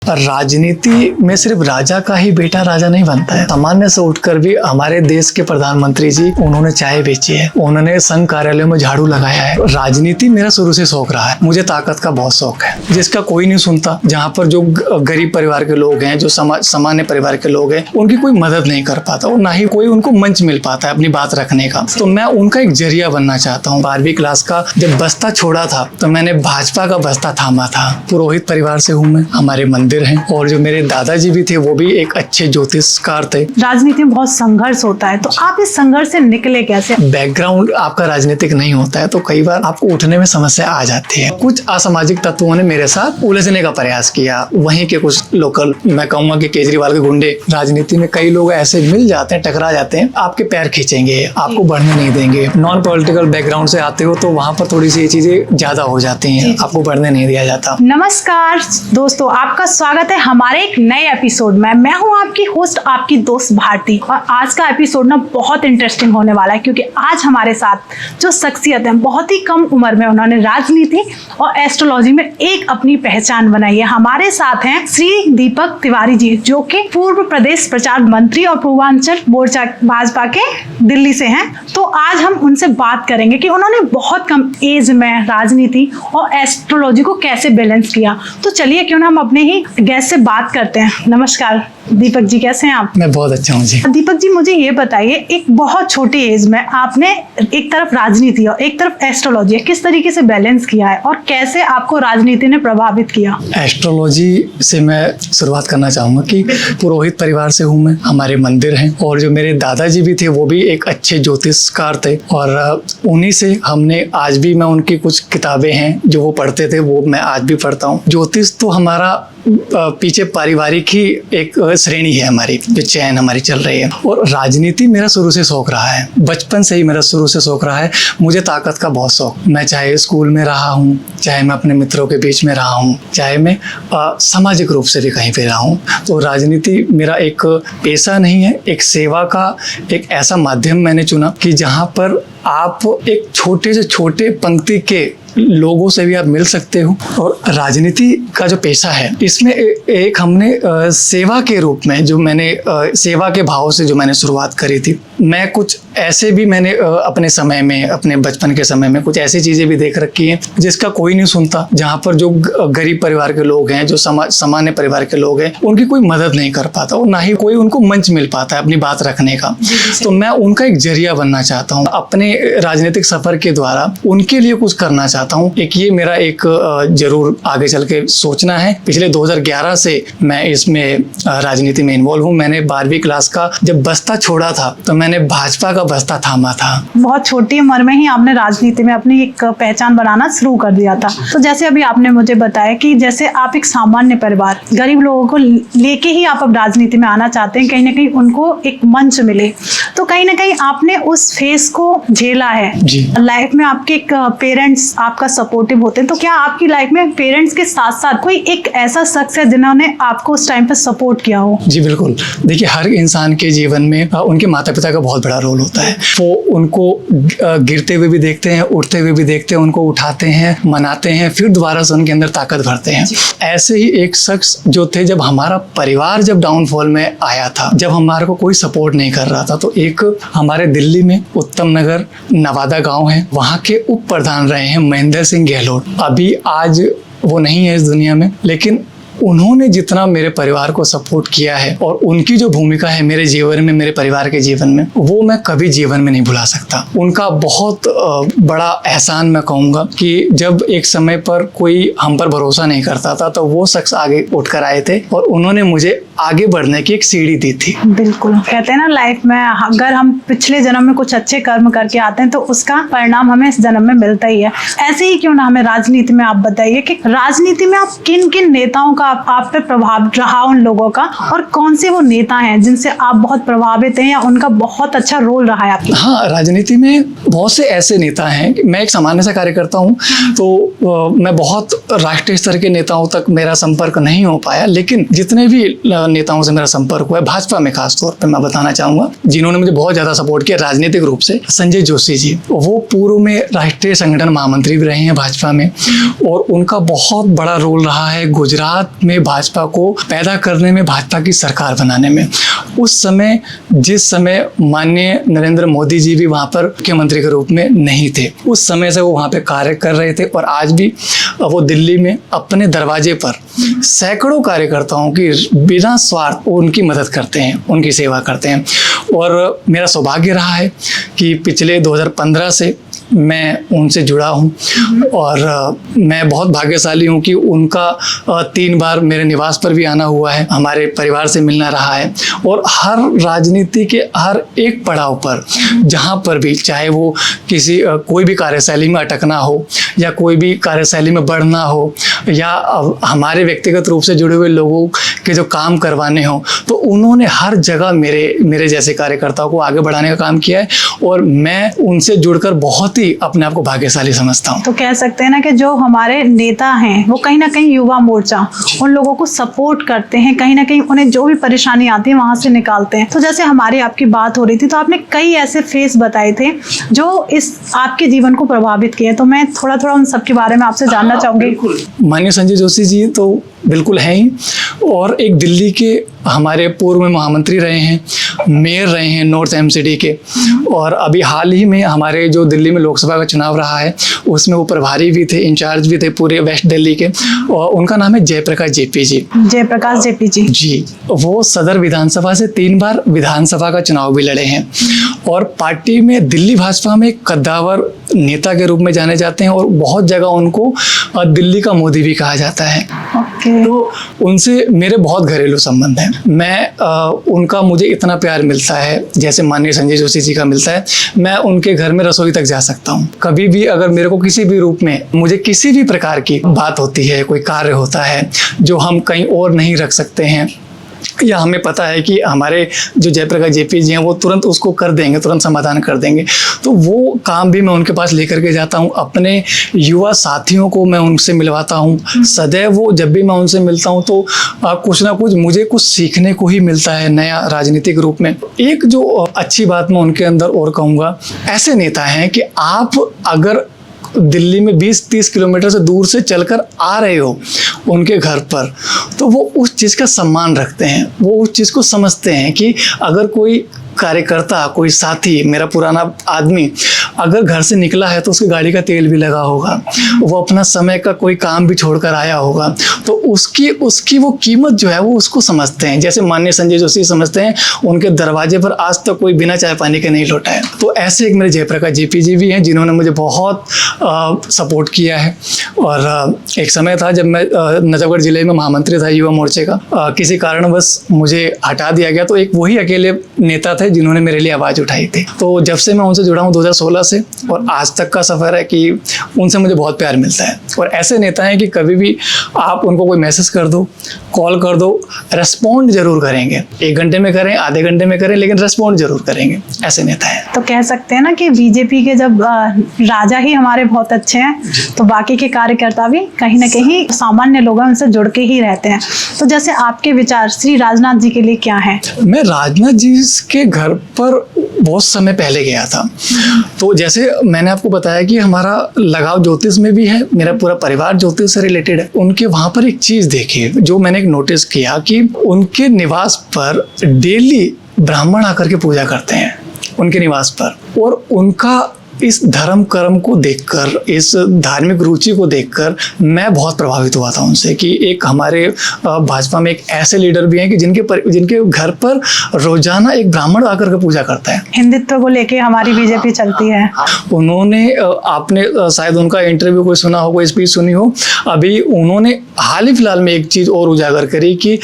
राजनीति में सिर्फ राजा का ही बेटा राजा नहीं बनता है। सामान्य से उठकर भी हमारे देश के प्रधानमंत्री जी, उन्होंने चाय बेची है, उन्होंने संघ कार्यालयों में झाड़ू लगाया है। राजनीति मेरा शुरू से शौक रहा है। मुझे ताकत का बहुत शौक है, जिसका कोई नहीं सुनता। जहाँ पर जो गरीब परिवार के लोग हैं, जो सामान्य परिवार के लोग हैं, उनकी कोई मदद नहीं कर पाता और ना ही कोई उनको मंच मिल पाता है अपनी बात रखने का। तो मैं उनका एक जरिया बनना चाहता हूँ। 12वीं क्लास का जब बस्ता छोड़ा था तो मैंने भाजपा का बस्ता थामा था। पुरोहित परिवार से हूँ मैं, हमारे मंदिर हैं और जो मेरे दादाजी भी थे वो भी एक अच्छे ज्योतिषकार थे। राजनीति में बहुत संघर्ष होता है, तो आप इस संघर्ष से निकले कैसे? बैकग्राउंड आपका राजनीतिक नहीं होता है तो कई बार आपको उठने में समस्या आ जाती है। कुछ असामाजिक तत्वों ने मेरे साथ उलझने का प्रयास किया। वहीं के कुछ लोकल, मैं कहूँगा कि केजरीवाल के गुंडे। राजनीति में कई लोग ऐसे मिल जाते हैं, टकरा जाते हैं, आपके पैर खींचेंगे, आपको बढ़ने नहीं देंगे। नॉन पॉलिटिकल बैकग्राउंड से आते हो तो वहाँ पर थोड़ी सी ये चीजें ज्यादा हो जाती हैं, आपको बढ़ने नहीं दिया जाता। नमस्कार दोस्तों, आपका स्वागत है हमारे एक नए एपिसोड में। मैं हूं आपकी होस्ट, आपकी दोस्त भारती, और आज का एपिसोड ना बहुत इंटरेस्टिंग होने वाला है, क्योंकि आज हमारे साथ जो शख्सियत है, बहुत ही कम उम्र में उन्होंने राजनीति और एस्ट्रोलॉजी में एक अपनी पहचान बनाई है। हमारे साथ हैं श्री दीपक तिवारी जी, जो कि पूर्व प्रदेश प्रचार मंत्री और पूर्वांचल मोर्चा भाजपा के दिल्ली से हैं। तो आज हम उनसे बात करेंगे कि उन्होंने बहुत कम एज में राजनीति और एस्ट्रोलॉजी को कैसे बैलेंस किया। तो चलिए क्यों ना हम अपने ही गेस्ट से बात करते हैं। नमस्कार दीपक जी, कैसे हैं आप? मैं बहुत अच्छा हूँ जी। दीपक जी, मुझे ये बताइए, एक बहुत छोटी एज में आपने एक तरफ राजनीति और एक तरफ एस्ट्रोलॉजी किस तरीके से बैलेंस किया है और कैसे आपको राजनीति ने प्रभावित किया? एस्ट्रोलॉजी से मैं शुरुआत करना चाहूँगा कि पुरोहित परिवार से हूँ मैं, हमारे मंदिर हैं और जो मेरे दादाजी भी थे वो भी एक अच्छे ज्योतिषकार थे और उन्हीं से हमने, आज भी मैं उनकी कुछ किताबें हैं जो वो पढ़ते थे वो मैं आज भी पढ़ता हूँ। ज्योतिष तो हमारा पीछे पारिवारिक ही एक श्रेणी है हमारी, जो चैन हमारी चल रही है। और राजनीति मेरा शुरू से शौक रहा है, बचपन से ही मेरा शुरू से शौक रहा है। मुझे ताकत का बहुत शौक, मैं चाहे स्कूल में रहा हूँ, चाहे मैं अपने मित्रों के बीच में रहा हूँ, चाहे मैं सामाजिक रूप से भी कहीं पे रहा हूँ, तो राजनीति मेरा एक पेशा नहीं है, एक सेवा का एक ऐसा माध्यम मैंने चुना कि जहाँ पर आप एक छोटे से छोटे पंक्ति के लोगों से भी आप मिल सकते हो। और राजनीति का जो पेशा है, इसमें एक हमने सेवा के रूप में, जो मैंने सेवा के भाव से जो मैंने शुरुआत करी थी, मैं कुछ ऐसे भी मैंने अपने समय में, अपने बचपन के समय में कुछ ऐसी चीजें भी देख रखी हैं जिसका कोई नहीं सुनता। जहाँ पर जो गरीब परिवार के लोग हैं, जो सामान्य परिवार के लोग हैं, उनकी कोई मदद नहीं कर पाता और ना ही कोई उनको मंच मिल पाता है अपनी बात रखने का। तो मैं उनका एक जरिया बनना चाहता हूँ, अपने राजनीतिक सफर के द्वारा उनके लिए कुछ करना चाहता हूँ। एक ये मेरा एक जरूर आगे चल के सोचना है। पिछले 2011 से मैं इसमें राजनीति में इन्वॉल्व हूँ। मैंने 12वीं क्लास का जब बस्ता छोड़ा था तो मैंने भाजपा का बस्ता थामा था। बहुत छोटी उम्र में ही आपने राजनीति में अपनी एक पहचान बनाना शुरू कर दिया था। तो जैसे अभी आपने मुझे बताया कि जैसे आप एक सामान्य परिवार, गरीब लोगों को लेके ही आप अब राजनीति में आना चाहते हैं, कहीं ना कहीं उनको एक मंच मिले, तो कहीं ना कहीं आपने उस फेस को झेला है। लाइफ में आपके पेरेंट्स आपका सपोर्टिव होते हैं, तो क्या आपकी लाइफ में पेरेंट्स के साथ साथ कोई एक ऐसा शख्स है जिन्होंने आपको उस टाइम पे सपोर्ट किया हो? जी बिल्कुल। देखिए, हर इंसान के जीवन में उनके माता पिता का बहुत बड़ा रोल होता है। वो उनको गिरते हुए भी देखते हैं, उठते हुए भी देखते हैं, उनको उठाते हैं, मनाते हैं, फिर दोबारा से उनके अंदर ताकत भरते हैं। ऐसे ही एक शख्स जो थे, जब हमारा परिवार जब डाउनफॉल में आया था, जब हमारे को कोई सपोर्ट नहीं कर रहा था, तो एक हमारे दिल्ली में उत्तम नगर नवादा गांव है, वहाँ के उप प्रधान रहे हैं महेंद्र सिंह गहलोत। अभी आज वो नहीं है इस दुनिया में, लेकिन उन्होंने जितना मेरे परिवार को सपोर्ट किया है और उनकी जो भूमिका है मेरे जीवन में, मेरे परिवार के जीवन में, वो मैं कभी जीवन में नहीं भुला सकता। उनका बहुत बड़ा एहसान मैं कहूँगा कि जब एक समय पर कोई हम पर भरोसा नहीं करता था तो वो शख्स आगे उठकर आए थे और उन्होंने मुझे आगे बढ़ने की एक सीढ़ी दी थी। बिल्कुल, कहते हैं ना, लाइफ में अगर हम पिछले जन्म में कुछ अच्छे कर्म करके आते हैं तो उसका परिणाम हमें इस जन्म में मिलता ही है। ऐसे ही क्यों ना हमें राजनीति में आप बताइए कि राजनीति में आप किन किन नेताओं का आप पे प्रभाव रहा उन लोगों का, और कौन से वो नेता हैं जिनसे आप बहुत प्रभावित हैं या उनका बहुत अच्छा रोल रहा है आपकी? हाँ, राजनीति में बहुत से ऐसे नेता हैं। मैं एक सामान्य सा कार्यकर्ता हूँ, तो मैं बहुत राष्ट्रीय स्तर के नेताओं तक मेरा संपर्क नहीं हो पाया, लेकिन जितने भी नेताओं से मेरा संपर्क हुआ है, भाजपा में खास तौर पर मैं बताना चाहूँगा, जिन्होंने मुझे बहुत ज़्यादा सपोर्ट किया राजनीतिक रूप से, संजय जोशी जी। वो पूर्व में राष्ट्रीय संगठन महामंत्री भी रहे हैं भाजपा में और उनका बहुत बड़ा रोल रहा है गुजरात में भाजपा को पैदा करने में, भाजपा की सरकार बनाने में। उस समय, जिस समय माननीय नरेंद्र मोदी जी भी वहाँ पर मुख्यमंत्री के रूप में नहीं थे, उस समय से वो वहाँ पे कार्य कर रहे थे और आज भी वो दिल्ली में अपने दरवाजे पर सैकड़ों कार्यकर्ताओं की बिना स्वार्थ उनकी मदद करते हैं, उनकी सेवा करते हैं। और मेरा सौभाग्य रहा है कि पिछले 2015 से मैं उनसे जुड़ा हूँ और मैं बहुत भाग्यशाली हूँ कि उनका 3 बार मेरे निवास पर भी आना हुआ है, हमारे परिवार से मिलना रहा है। और हर राजनीति के हर एक पड़ाव पर, जहाँ पर भी, चाहे वो किसी कोई भी कार्यशैली में अटकना हो या कोई भी कार्यशैली में बढ़ना हो या हमारे व्यक्तिगत रूप से जुड़े हुए लोगों के जो काम करवाने हो, तो उन्होंने हर जगह मेरे जैसे कार्यकर्ताओं को आगे बढ़ाने का काम किया है और मैं उनसे जुड़कर बहुत ही अपने आप को भाग्यशाली समझता हूँ। तो कह सकते हैं ना कि जो हमारे नेता हैं वो कहीं ना कहीं युवा मोर्चा उन लोगों को सपोर्ट करते हैं, कहीं ना कहीं उन्हें जो भी परेशानी आती है वहां से निकालते हैं। तो जैसे हमारी आपकी बात हो रही थी तो आपने कई ऐसे फेस बताए थे जो इस आपके जीवन को प्रभावित किए, तो मैं थोड़ा थोड़ा उन सब के बारे में आपसे जानना चाहूंगी। माननीय संजय जोशी जी तो बिल्कुल हैं ही, और एक दिल्ली के हमारे पूर्व में महामंत्री रहे हैं, मेयर रहे हैं नॉर्थ एमसीडी के, और अभी हाल ही में हमारे जो दिल्ली में लोकसभा का चुनाव रहा है उसमें वो प्रभारी भी थे, इंचार्ज भी थे पूरे वेस्ट दिल्ली के, और उनका नाम है जयप्रकाश जेपी जी। जयप्रकाश जेपी जी जी, वो सदर विधानसभा से 3 बार विधानसभा का चुनाव भी लड़े हैं और पार्टी में, दिल्ली भाजपा में कद्दावर नेता के रूप में जाने जाते हैं और बहुत जगह उनको दिल्ली का मोदी भी कहा जाता है। तो उनसे मेरे बहुत घरेलू संबंध हैं। उनका मुझे इतना प्यार मिलता है जैसे माननीय संजय जोशी जी का मिलता है। मैं उनके घर में रसोई तक जा सकता हूँ। कभी भी अगर मेरे को किसी भी रूप में मुझे किसी भी प्रकार की बात होती है, कोई कार्य होता है जो हम कहीं और नहीं रख सकते हैं, या हमें पता है कि हमारे जो जयप्रकाश जेपी जी हैं वो तुरंत उसको कर देंगे, तुरंत समाधान कर देंगे, तो वो काम भी मैं उनके पास लेकर के जाता हूँ। अपने युवा साथियों को मैं उनसे मिलवाता हूँ। सदैव वो, जब भी मैं उनसे मिलता हूँ तो कुछ ना कुछ मुझे कुछ सीखने को ही मिलता है नया राजनीतिक रूप में। एक जो अच्छी बात मैं उनके अंदर और कहूँगा, ऐसे नेता हैं कि आप अगर दिल्ली में 20-30 किलोमीटर से दूर से चलकर आ रहे हो उनके घर पर, तो वो उस चीज़ का सम्मान रखते हैं, वो उस चीज़ को समझते हैं कि अगर कोई कार्यकर्ता, कोई साथी, मेरा पुराना आदमी अगर घर से निकला है तो उसकी गाड़ी का तेल भी लगा होगा, वो अपना समय का कोई काम भी छोड़कर आया होगा, तो उसकी वो कीमत जो है वो उसको समझते हैं। जैसे माननीय संजय जोशी समझते हैं, उनके दरवाजे पर आज तक कोई बिना चाय पानी के नहीं लौटा है। तो ऐसे एक मेरे जयप्रकाश जेपी जी भी हैं जिन्होंने मुझे बहुत सपोर्ट किया है। और एक समय था जब मैं नजफगढ़ जिले में महामंत्री था युवा मोर्चे का, किसी कारणवश मुझे हटा दिया गया, तो एक वही अकेले नेता थे जिन्होंने मेरे लिए आवाज़ उठाई थी। तो जब से मैं उनसे जुड़ा हूँ 2016 से, और आज तक का सफ़र है कि उनसे मुझे बहुत प्यार मिलता है। और ऐसे नेता हैं कि कभी भी आप उनको कोई मैसेज कर दो, कॉल कर दो, रेस्पॉन्ड जरूर करेंगे। 1 घंटे में करें, आधे घंटे में करें, लेकिन रेस्पॉन्ड जरूर करेंगे। ऐसे नेता हैं। तो कह सकते हैं ना कि बीजेपी के जब राजा ही हमारे बहुत अच्छे हैं, तो बाकी के कार्यकर्ता भी कहीं ना कहीं सामान्य लोग हैं उनसे जुड़ के ही रहते हैं। तो जैसे आपके विचार श्री राजनाथ जी के लिए क्या है? मैं राजनाथ जी के घर पर बहुत समय पहले गया था। तो जैसे मैंने आपको बताया कि हमारा लगाव ज्योतिष में भी है, मेरा पूरा परिवार ज्योतिष से रिलेटेड है। उनके वहाँ पर एक चीज़ देखी जो मैंने एक नोटिस किया कि उनके निवास पर डेली ब्राह्मण आकर के पूजा करते हैं उनके निवास पर। और उनका इस धर्म कर्म को देखकर, इस धार्मिक रुचि को देखकर मैं बहुत प्रभावित हुआ था उनसे कि एक हमारे भाजपा में एक ऐसे लीडर भी हैं कि जिनके घर पर रोजाना एक ब्राह्मण आकर के पूजा करता है। हिंदुत्व को लेके हमारी बीजेपी चलती है। उन्होंने, आपने शायद उनका इंटरव्यू कोई सुना हो, कोई स्पीच सुनी हो, अभी उन्होंने हाल ही फिलहाल में एक चीज़ और उजागर करी कि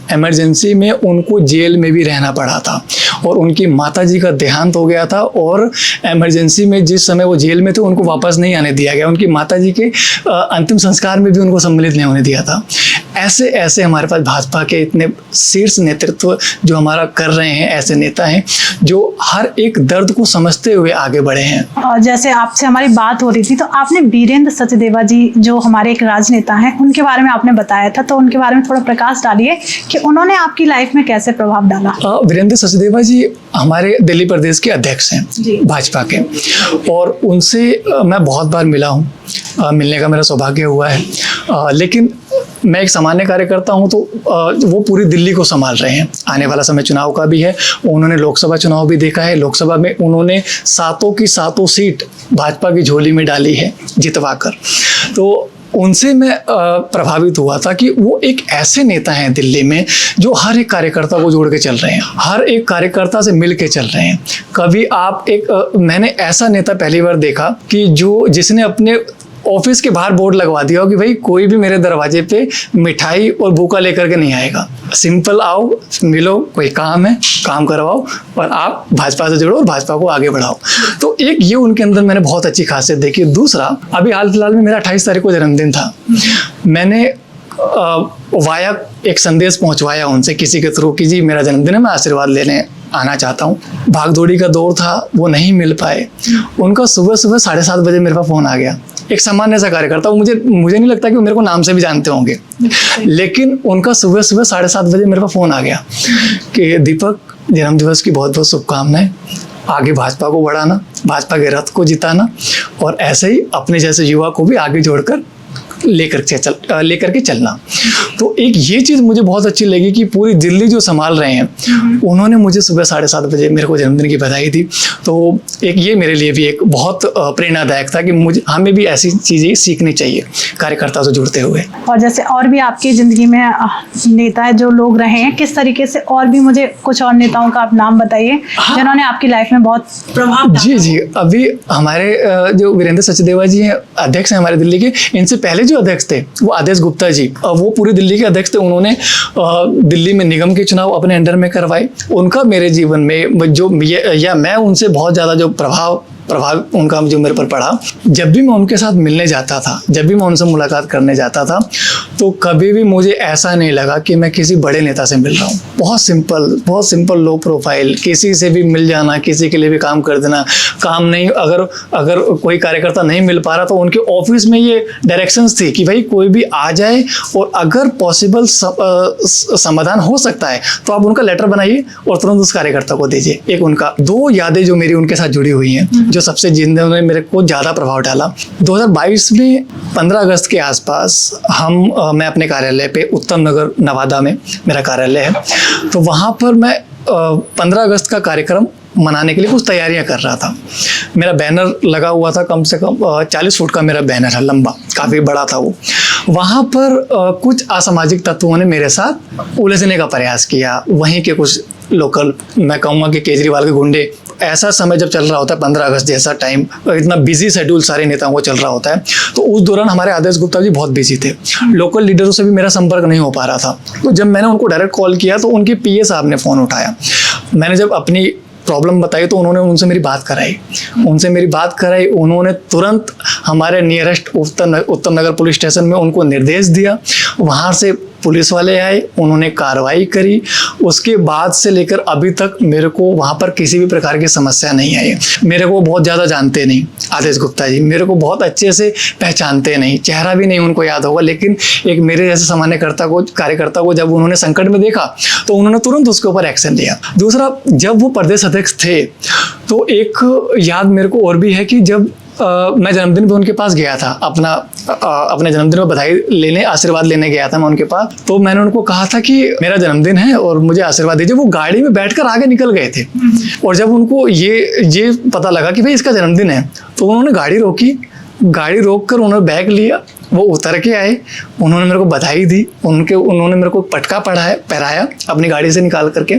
इमरजेंसी में उनको जेल में भी रहना पड़ा था और उनकी माताजी का देहांत हो गया था, और इमरजेंसी में जिस समय वो जेल में थे उनको वापस नहीं आने दिया गया। उनकी माताजी के अंतिम संस्कार में भी उनको सम्मिलित नहीं होने दिया था। ऐसे हमारे पास भाजपा के इतने शीर्ष नेतृत्व जो हमारा कर रहे हैं, ऐसे नेता हैं जो हर एक दर्द को समझते हुए आगे बढ़े हैं। और जैसे आपसे हमारी बात हो रही थी तो आपने वीरेंद्र सचदेवा जी जो हमारे एक राजनेता हैं उनके बारे में आपने बताया था, तो उनके बारे में थोड़ा प्रकाश डालिए कि उन्होंने आपकी लाइफ में कैसे प्रभाव डाला? वीरेंद्र सचदेवा जी हमारे दिल्ली प्रदेश के अध्यक्ष जी। हैं भाजपा के, और उनसे मैं बहुत बार मिला हूँ, मिलने का मेरा सौभाग्य हुआ है। लेकिन मैं एक सामान्य कार्यकर्ता हूँ, तो वो पूरी दिल्ली को संभाल रहे हैं। आने वाला समय चुनाव का भी है, उन्होंने लोकसभा चुनाव भी देखा है। लोकसभा में उन्होंने 7 की 7 सीट भाजपा की झोली में डाली है जितवाकर। तो उनसे मैं प्रभावित हुआ था कि वो एक ऐसे नेता हैं दिल्ली में जो हर एक कार्यकर्ता को जोड़ के चल रहे हैं, हर एक कार्यकर्ता से मिल के चल रहे हैं। कभी आप मैंने ऐसा नेता पहली बार देखा कि जिसने अपने ऑफिस के बाहर बोर्ड लगवा दिया हो कि भाई कोई भी मेरे दरवाजे पे मिठाई और भूखा लेकर के नहीं आएगा, सिंपल आओ, मिलो, कोई काम है काम करवाओ और आप भाजपा से जुड़ो और भाजपा को आगे बढ़ाओ। तो एक ये उनके अंदर मैंने बहुत अच्छी खासियत देखी। दूसरा, अभी हाल फिलहाल में मेरा 28 तारीख को जन्मदिन था। मैंने वाया एक संदेश पहुंचवाया उनसे किसी के थ्रू कि जी मेरा जन्मदिन है, मैं आशीर्वाद लेने आना चाहता हूँ। भागदौड़ी का दौर था, वो नहीं मिल पाए। उनका सुबह 7:30 बजे मेरे पास फ़ोन आ गया। एक सामान्य सा कार्यकर्ता, मुझे नहीं लगता कि वो मेरे को नाम से भी जानते होंगे, लेकिन उनका सुबह 7:30 बजे मेरे पास फ़ोन आ गया कि दीपक, जन्मदिवस की बहुत बहुत शुभकामनाएं, आगे भाजपा को बढ़ाना, भाजपा के रथ को जिताना और ऐसे ही अपने जैसे युवा को भी आगे जोड़कर लेकर के चलना। तो एक ये चीज़ मुझे बहुत अच्छी लगी कि पूरी दिल्ली जो संभाल रहे हैं, उन्होंने मुझे सुबह 7:30 बजे मेरे को जन्मदिन की बधाई दी। तो एक ये मेरे लिए भी एक बहुत प्रेरणादायक था कि हमें भी ऐसी चीज़ें सीखनी चाहिए कार्यकर्ता से जुड़ते हुए। और जैसे और भी आपकी ज़िंदगी में नेता है जो लोग रहे हैं, किस तरीके से, और भी मुझे कुछ और नेताओं का आप नाम बताइए जिन्होंने आपकी लाइफ में बहुत प्रभाव डाला। जी, अभी हमारे जो वीरेंद्र सचदेवा जी हैं, अध्यक्ष हैं हमारे दिल्ली के, इनसे पहले जो अध्यक्ष थे वो आदेश गुप्ता जी, वो पूरी दिल्ली के अध्यक्ष थे। उन्होंने दिल्ली में निगम के चुनाव अपने अंडर में करवाए। उनका मेरे जीवन में मैं उनसे बहुत ज़्यादा जो प्रभाव उनका जो मेरे पर पड़ा, जब भी मैं उनके साथ मिलने जाता था, जब भी मैं उनसे मुलाकात करने जाता था, तो कभी भी मुझे ऐसा नहीं लगा कि मैं किसी बड़े नेता से मिल रहा हूँ। बहुत सिंपल लो प्रोफाइल, किसी से भी मिल जाना, किसी के लिए भी काम कर देना। काम नहीं, अगर कोई कार्यकर्ता नहीं मिल पा रहा तो उनके ऑफिस में ये डायरेक्शंस थी कि भाई कोई भी आ जाए और अगर पॉसिबल समाधान हो सकता है तो आप उनका लेटर बनाइए और तुरंत उस कार्यकर्ता को दीजिए। एक उनका 2 यादें जो मेरी उनके साथ जुड़ी हुई हैं, जो सबसे जिन्होंने मेरे को ज़्यादा प्रभाव डाला। 2022 में 15 अगस्त के आसपास मैं अपने कार्यालय पे उत्तम नगर नवादा में मेरा कार्यालय है, तो वहाँ पर मैं 15 अगस्त का कार्यक्रम मनाने के लिए कुछ तैयारियां कर रहा था। मेरा बैनर लगा हुआ था, कम से कम 40 फुट का मेरा बैनर है, लंबा, काफ़ी बड़ा था वो। वहाँ पर कुछ असामाजिक तत्वों ने मेरे साथ उलझने का प्रयास किया। वहीं के कुछ लोकल, मैं कहूँगा कि केजरीवाल के गुंडे, ऐसा समय जब चल रहा होता है 15 अगस्त जैसा टाइम, इतना बिजी शेड्यूल सारे नेताओं को चल रहा होता है, तो उस दौरान हमारे आदेश गुप्ता जी बहुत बिजी थे। लोकल लीडरों से भी मेरा संपर्क नहीं हो पा रहा था। तो जब मैंने उनको डायरेक्ट कॉल किया तो उनके पीए साहब ने फ़ोन उठाया। मैंने जब अपनी प्रॉब्लम बताई तो उन्होंने उनसे मेरी बात कराई। उन्होंने तुरंत हमारे नियरेस्ट उत्तम नगर पुलिस स्टेशन में उनको निर्देश दिया। वहाँ से पुलिस वाले आए, उन्होंने कार्रवाई करी। उसके बाद से लेकर अभी तक मेरे को वहाँ पर किसी भी प्रकार की समस्या नहीं आई। मेरे को बहुत ज़्यादा जानते नहीं आदेश गुप्ता जी, मेरे को बहुत अच्छे से पहचानते नहीं, चेहरा भी नहीं उनको याद होगा, लेकिन एक मेरे जैसे सामान्य कार्यकर्ता को जब उन्होंने संकट में देखा तो उन्होंने तुरंत उसके ऊपर एक्शन लिया। दूसरा, जब वो प्रदेश अध्यक्ष थे तो एक याद मेरे को और भी है कि जब मैं जन्मदिन पे उनके पास गया था, अपने जन्मदिन में बधाई लेने, आशीर्वाद लेने गया था मैं उनके पास। तो मैंने उनको कहा था कि मेरा जन्मदिन है और मुझे आशीर्वाद दीजिए। वो गाड़ी में बैठकर आगे निकल गए थे और जब उनको ये पता लगा कि भाई इसका जन्मदिन है तो उन्होंने गाड़ी रोक कर उन्होंने बैग लिया, वो उतर के आए, उन्होंने मेरे को बधाई दी, उन्होंने मेरे को पटका पहराया अपनी गाड़ी से निकाल करके,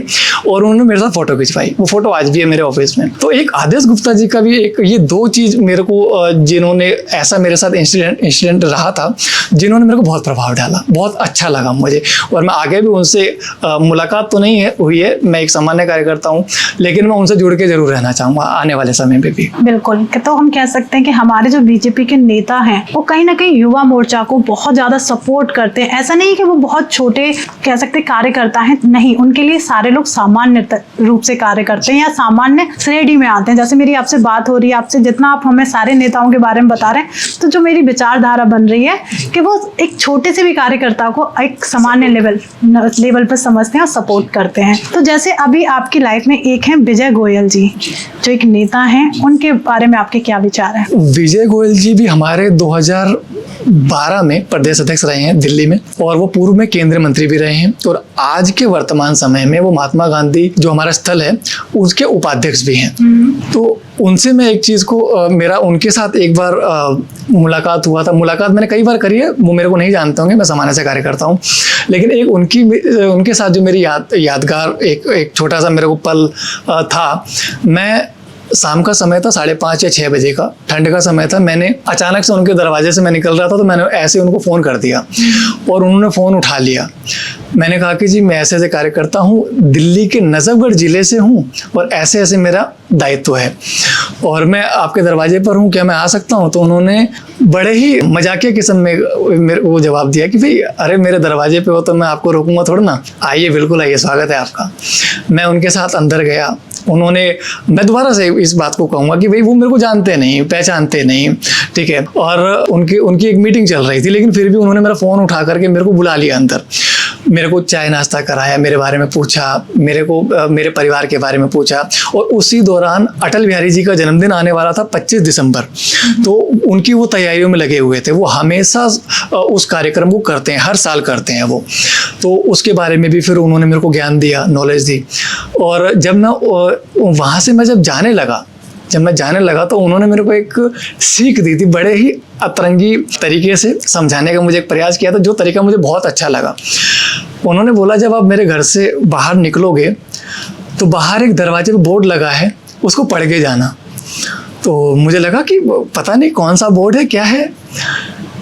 और उन्होंने मेरे साथ फोटो खिंचवाई। वो फोटो आज भी है मेरे ऑफिस में। तो एक आदेश गुप्ता जी का भी एक ये 2 चीज़ मेरे को, जिन्होंने ऐसा मेरे साथ इंसिडेंट रहा था, जिन्होंने मेरे को बहुत प्रभाव डाला, बहुत अच्छा लगा मुझे। और मैं आगे भी उनसे मुलाकात तो नहीं हुई है, मैं एक सामान्य कार्यकर्ता हूँ, लेकिन मैं उनसे जुड़ के जरूर रहना चाहूँगा आने वाले समय में भी। बिल्कुल। तो हम कह सकते हैं कि हमारे जो बीजेपी के नेता हैं वो कहीं ना कहीं युवा युवा मोर्चा को बहुत ज़्यादा सपोर्ट करते हैं। ऐसा नहीं कि वो बहुत छोटे कह सकते कार्यकर्ता हैं, नहीं, उनके लिए सारे लोग सामान्य रूप से कार्य करते हैं या सामान्य श्रेणी में आते हैं। जैसे मेरी आपसे बात हो रही है, आपसे जितना आप हमें सारे नेताओं के बारे में बता रहे हैं, तो जो मेरी विचारधारा बन रही है कि वो एक छोटे से भी कार्यकर्ता को एक सामान्य लेवल पर समझते हैं और सपोर्ट करते हैं। तो जैसे अभी आपकी लाइफ में एक है विजय गोयल जी, जो एक नेता हैं, उनके बारे में आपके क्या विचार हैं? विजय गोयल जी भी हमारे 2012 में प्रदेश अध्यक्ष रहे हैं दिल्ली में, और वो पूर्व में केंद्रीय मंत्री भी रहे हैं, और आज के वर्तमान समय में वो महात्मा गांधी जो हमारा स्थल है उसके उपाध्यक्ष भी हैं। तो उनसे मैं एक चीज़ को मेरा उनके साथ एक बार मुलाकात हुआ था। मुलाकात मैंने कई बार करी है, वो मेरे को नहीं जानते होंगे, मैं सामान्य से कार्य करता हूँ, लेकिन एक उनके साथ जो मेरी यादगार एक छोटा सा मेरे को पल था। मैं शाम का समय था, 5:30 या 6 बजे का, ठंड का समय था। मैंने अचानक से उनके दरवाजे से मैं निकल रहा था, तो मैंने ऐसे उनको फ़ोन कर दिया और उन्होंने फ़ोन उठा लिया। मैंने कहा कि जी मैं ऐसे ऐसे कार्य करता हूँ, दिल्ली के नजफगढ़ ज़िले से हूँ और ऐसे ऐसे मेरा दायित्व है और मैं आपके दरवाजे पर हूँ, क्या मैं आ सकता हूँ? तो उन्होंने बड़े ही मजाकिया किस्म में मेरे को जवाब दिया कि भाई अरे मेरे दरवाजे पे हो तो मैं आपको रोकूंगा थोड़ा ना, आइए, बिल्कुल आइए, स्वागत है आपका। मैं उनके साथ अंदर गया। मैं दोबारा से इस बात को कहूँगा कि भाई वो मेरे को जानते नहीं, पहचानते नहीं, ठीक है, और उनकी एक मीटिंग चल रही थी, लेकिन फिर भी उन्होंने मेरा फ़ोन उठा करके मेरे को बुला लिया अंदर। मेरे को चाय नाश्ता कराया, मेरे बारे में पूछा, मेरे परिवार के बारे में पूछा, और उसी दौरान अटल बिहारी जी का जन्मदिन आने वाला था 25 दिसंबर, तो उनकी वो तैयारियों में लगे हुए थे। वो हमेशा उस कार्यक्रम को करते हैं, हर साल करते हैं वो, तो उसके बारे में भी फिर उन्होंने मेरे को ज्ञान दिया, नॉलेज दी। और जब मैं वहाँ से जब मैं जाने लगा तो उन्होंने मेरे को एक सीख दी थी, बड़े ही अतरंगी तरीके से समझाने का मुझे एक प्रयास किया था, जो तरीका मुझे बहुत अच्छा लगा। उन्होंने बोला जब आप मेरे घर से बाहर निकलोगे तो बाहर एक दरवाजे पे बोर्ड लगा है, उसको पढ़ के जाना। तो मुझे लगा कि पता नहीं कौन सा बोर्ड है, क्या है।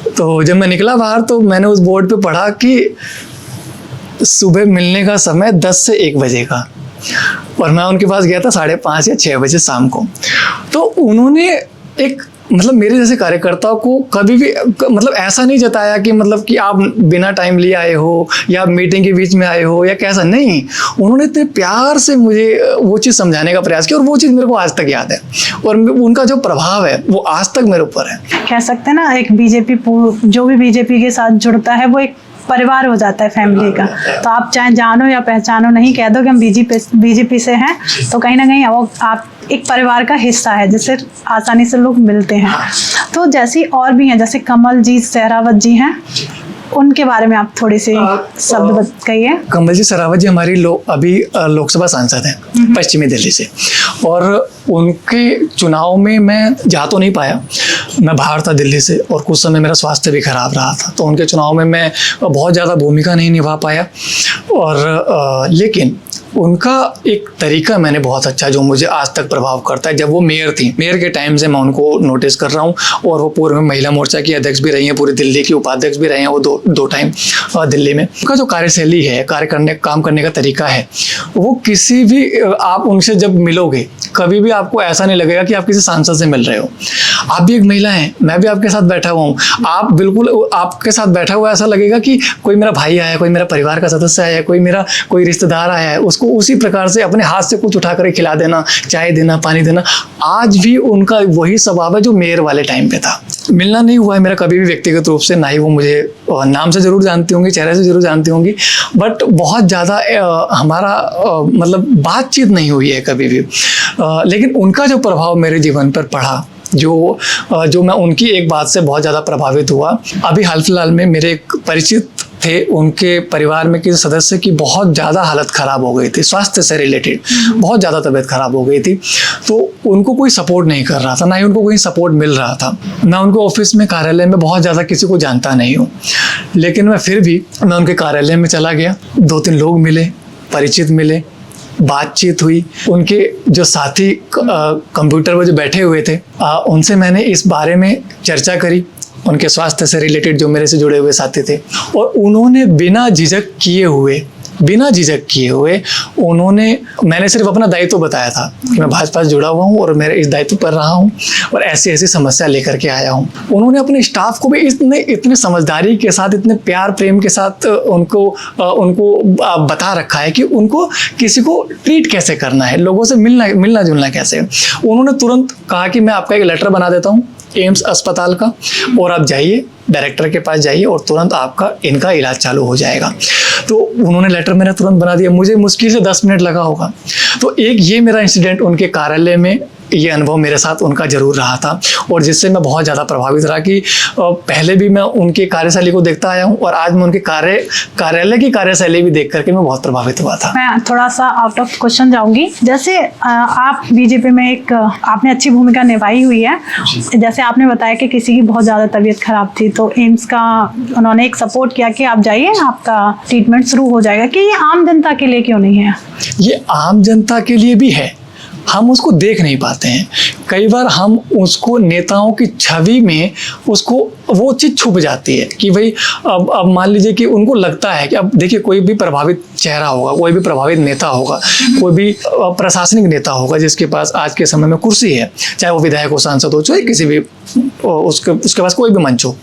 तो जब मैं निकला बाहर तो मैंने उस बोर्ड पे पढ़ा कि सुबह मिलने का समय 10 से 1 बजे का, और मैं उनके पास गया था 5:30 या 6 बजे शाम को। तो उन्होंने एक मेरे जैसे कार्यकर्ताओं को कभी भी ऐसा नहीं जताया कि आप बिना टाइम लिए आए हो या मीटिंग के बीच में आए हो या कैसा, नहीं। उन्होंने इतने प्यार से मुझे वो चीज़ समझाने का प्रयास किया और वो चीज़ मेरे को आज तक याद है, और उनका जो प्रभाव है वो आज तक मेरे ऊपर है। कह सकते हैं ना, एक जो भी बीजेपी के साथ जुड़ता है वो एक परिवार हो जाता है, फैमिली का। तो आप चाहे जानो या पहचानो, नहीं कह दो कि हम बीजेपी से हैं, तो कहीं ना कहीं वो आप एक परिवार का हिस्सा है, जिससे आसानी से लोग मिलते हैं। तो जैसे और भी हैं, जैसे कमलजीत सहरावत जी हैं, उनके बारे में आप थोड़ी सी शब्द कहिए। कमलजीत सहरावत जी हमारी अभी लोकसभा सांसद हैं पश्चिमी दिल्ली से, और उनके चुनाव में मैं जा तो नहीं पाया, मैं बाहर था दिल्ली से, और कुछ समय मेरा स्वास्थ्य भी खराब रहा था, तो उनके चुनाव में मैं बहुत ज़्यादा भूमिका नहीं निभा पाया। और लेकिन उनका एक तरीका मैंने बहुत अच्छा, जो मुझे आज तक प्रभाव करता है। जब वो मेयर के टाइम से मैं उनको नोटिस कर रहा हूँ, और वो पूर्व में महिला मोर्चा की अध्यक्ष भी रही हैं, पूरी दिल्ली की उपाध्यक्ष भी रहे हैं वो दो टाइम दिल्ली में। उनका जो कार्यशैली है, काम करने का तरीका है, वो किसी भी आप उनसे जब मिलोगे कभी भी आपको ऐसा नहीं लगेगा कि आप किसी सांसद से मिल रहे हो। आप भी एक महिला हैं, मैं भी आपके साथ बैठा हुआ हूँ, आप बिल्कुल आपके साथ बैठा हुआ ऐसा लगेगा कि कोई मेरा भाई आया है, कोई मेरा परिवार का सदस्य आया है, कोई रिश्तेदार आया है, उसको उसी प्रकार से अपने हाथ से कुछ उठा कर खिला देना, चाय देना, पानी देना। आज भी उनका वही स्वभाव है जो मेयर वाले टाइम पे था। मिलना नहीं हुआ है मेरा कभी भी व्यक्तिगत रूप से, ना ही वो मुझे नाम से जरूर जानती होंगी, चेहरे से जरूर जानती होंगी, बट बहुत ज़्यादा हमारा बातचीत नहीं हुई है कभी भी। लेकिन उनका जो प्रभाव मेरे जीवन पर पड़ा, जो मैं उनकी एक बात से बहुत ज़्यादा प्रभावित हुआ। अभी हाल फिलहाल में मेरे एक परिचित थे, उनके परिवार में किसी सदस्य की बहुत ज़्यादा हालत ख़राब हो गई थी, स्वास्थ्य से रिलेटेड बहुत ज़्यादा तबीयत ख़राब हो गई थी, तो उनको कोई सपोर्ट नहीं कर रहा था, ना ही उनको कोई सपोर्ट मिल रहा था। मैं उनके ऑफिस में, कार्यालय में बहुत ज़्यादा किसी को जानता नहीं हूँ, लेकिन फिर भी मैं उनके कार्यालय में चला गया, 2-3 लोग मिले, परिचित मिले, बातचीत हुई। उनके जो साथी कंप्यूटर पर जो बैठे हुए थे, उनसे मैंने इस बारे में चर्चा करी, उनके स्वास्थ्य से रिलेटेड जो मेरे से जुड़े हुए साथी थे, और उन्होंने बिना झिझक किए हुए बिना झिझक किए हुए मैंने सिर्फ अपना दायित्व बताया था कि मैं भाजपा से जुड़ा हुआ हूँ और मैं इस दायित्व पर रहा हूँ और ऐसी ऐसी समस्या लेकर के आया हूँ। उन्होंने अपने स्टाफ को भी इतने समझदारी के साथ, इतने प्यार प्रेम के साथ उनको बता रखा है कि उनको किसी को ट्रीट कैसे करना है, लोगों से मिलना जुलना कैसे। उन्होंने तुरंत कहा कि मैं आपका एक लेटर बना देता हूँ एम्स अस्पताल का, और आप जाइए डायरेक्टर के पास जाइए और तुरंत इनका इलाज चालू हो जाएगा। तो उन्होंने लेटर मैंने तुरंत बना दिया, मुझे मुश्किल से 10 मिनट लगा होगा। तो एक ये मेरा इंसिडेंट उनके कार्यालय में, ये अनुभव मेरे साथ उनका जरूर रहा था और जिससे मैं बहुत ज़्यादा प्रभावित रहा कि पहले भी मैं उनकी कार्यशैली को देखता आया हूँ और आज मैं उनके कार्यालय की कार्यशैली भी देख करके मैं बहुत प्रभावित हुआ था। मैं थोड़ा सा आउट ऑफ क्वेश्चन जाऊंगी। जैसे आप बीजेपी में आपने अच्छी भूमिका निभाई हुई है, जैसे आपने बताया कि किसी की बहुत ज़्यादा तबीयत खराब थी तो एम्स का उन्होंने एक सपोर्ट किया कि आप जाइए, आपका ट्रीटमेंट शुरू हो जाएगा, कि ये आम जनता के लिए क्यों नहीं है? ये आम जनता के लिए भी है, हम उसको देख नहीं पाते हैं। कई बार हम उसको नेताओं की छवि में वो चीज़ छुप जाती है कि भाई अब मान लीजिए कि उनको लगता है कि अब देखिए कोई भी प्रभावित चेहरा होगा, कोई भी प्रभावित नेता होगा, कोई भी प्रशासनिक नेता होगा जिसके पास आज के समय में कुर्सी है, चाहे वो विधायक हो, सांसद हो, चाहे किसी भी उसके पास कोई भी मंच हो,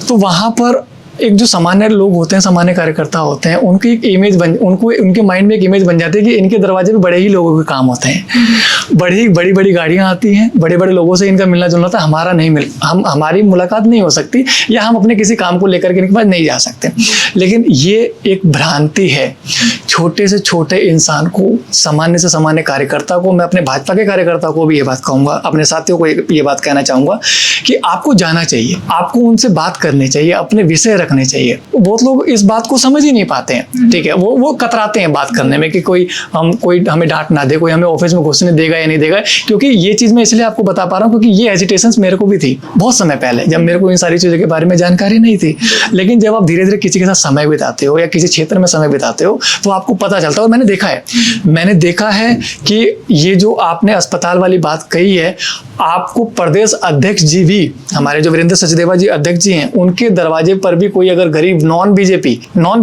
तो वहाँ पर एक जो सामान्य लोग होते हैं, सामान्य कार्यकर्ता होते हैं, उनकी एक इमेज उनके माइंड में एक इमेज बन जाती है कि इनके दरवाजे पे बड़े ही लोगों के काम होते हैं, बड़ी गाड़ियां आती हैं, बड़े बड़े लोगों से इनका मिलना जुलना था, हमारी मुलाकात नहीं हो सकती या हम अपने किसी काम को लेकर के इनके पास नहीं जा सकते। लेकिन ये एक भ्रांति है। छोटे से छोटे इंसान को, सामान्य से सामान्य कार्यकर्ता को, मैं अपने भाजपा के कार्यकर्ता को भी ये बात कहूँगा, अपने साथियों को ये बात कहना चाहूँगा कि आपको जाना चाहिए, आपको उनसे बात करनी चाहिए, अपने विषय रखने चाहिए। बहुत लोग इस बात को समझ ही नहीं पाते हैं, ठीक है, वो कतराते हैं बात करने में कि कोई हमें डांट ना दे, कोई हमें ऑफिस में घुसने देगा या नहीं देगा। क्योंकि ये चीज़ मैं इसलिए आपको बता पा रहा हूँ क्योंकि ये हेजिटेशंस मेरे को भी थी बहुत समय पहले, जब मेरे को इन सारी चीज़ों के बारे में जानकारी नहीं थी। लेकिन जब आप धीरे धीरे किसी के साथ समय बिताते हो या किसी क्षेत्र में समय बिताते हो तो आपको पता चलता है। और मैंने देखा है कि ये जो आपने अस्पताल वाली बात कही है, आपको प्रदेश अध्यक्ष जी भी, हमारे जो वीरेंद्र सचदेवा जी अध्यक्ष जी हैं, उनके दरवाजे पर भी कोई अगर गरीब नॉन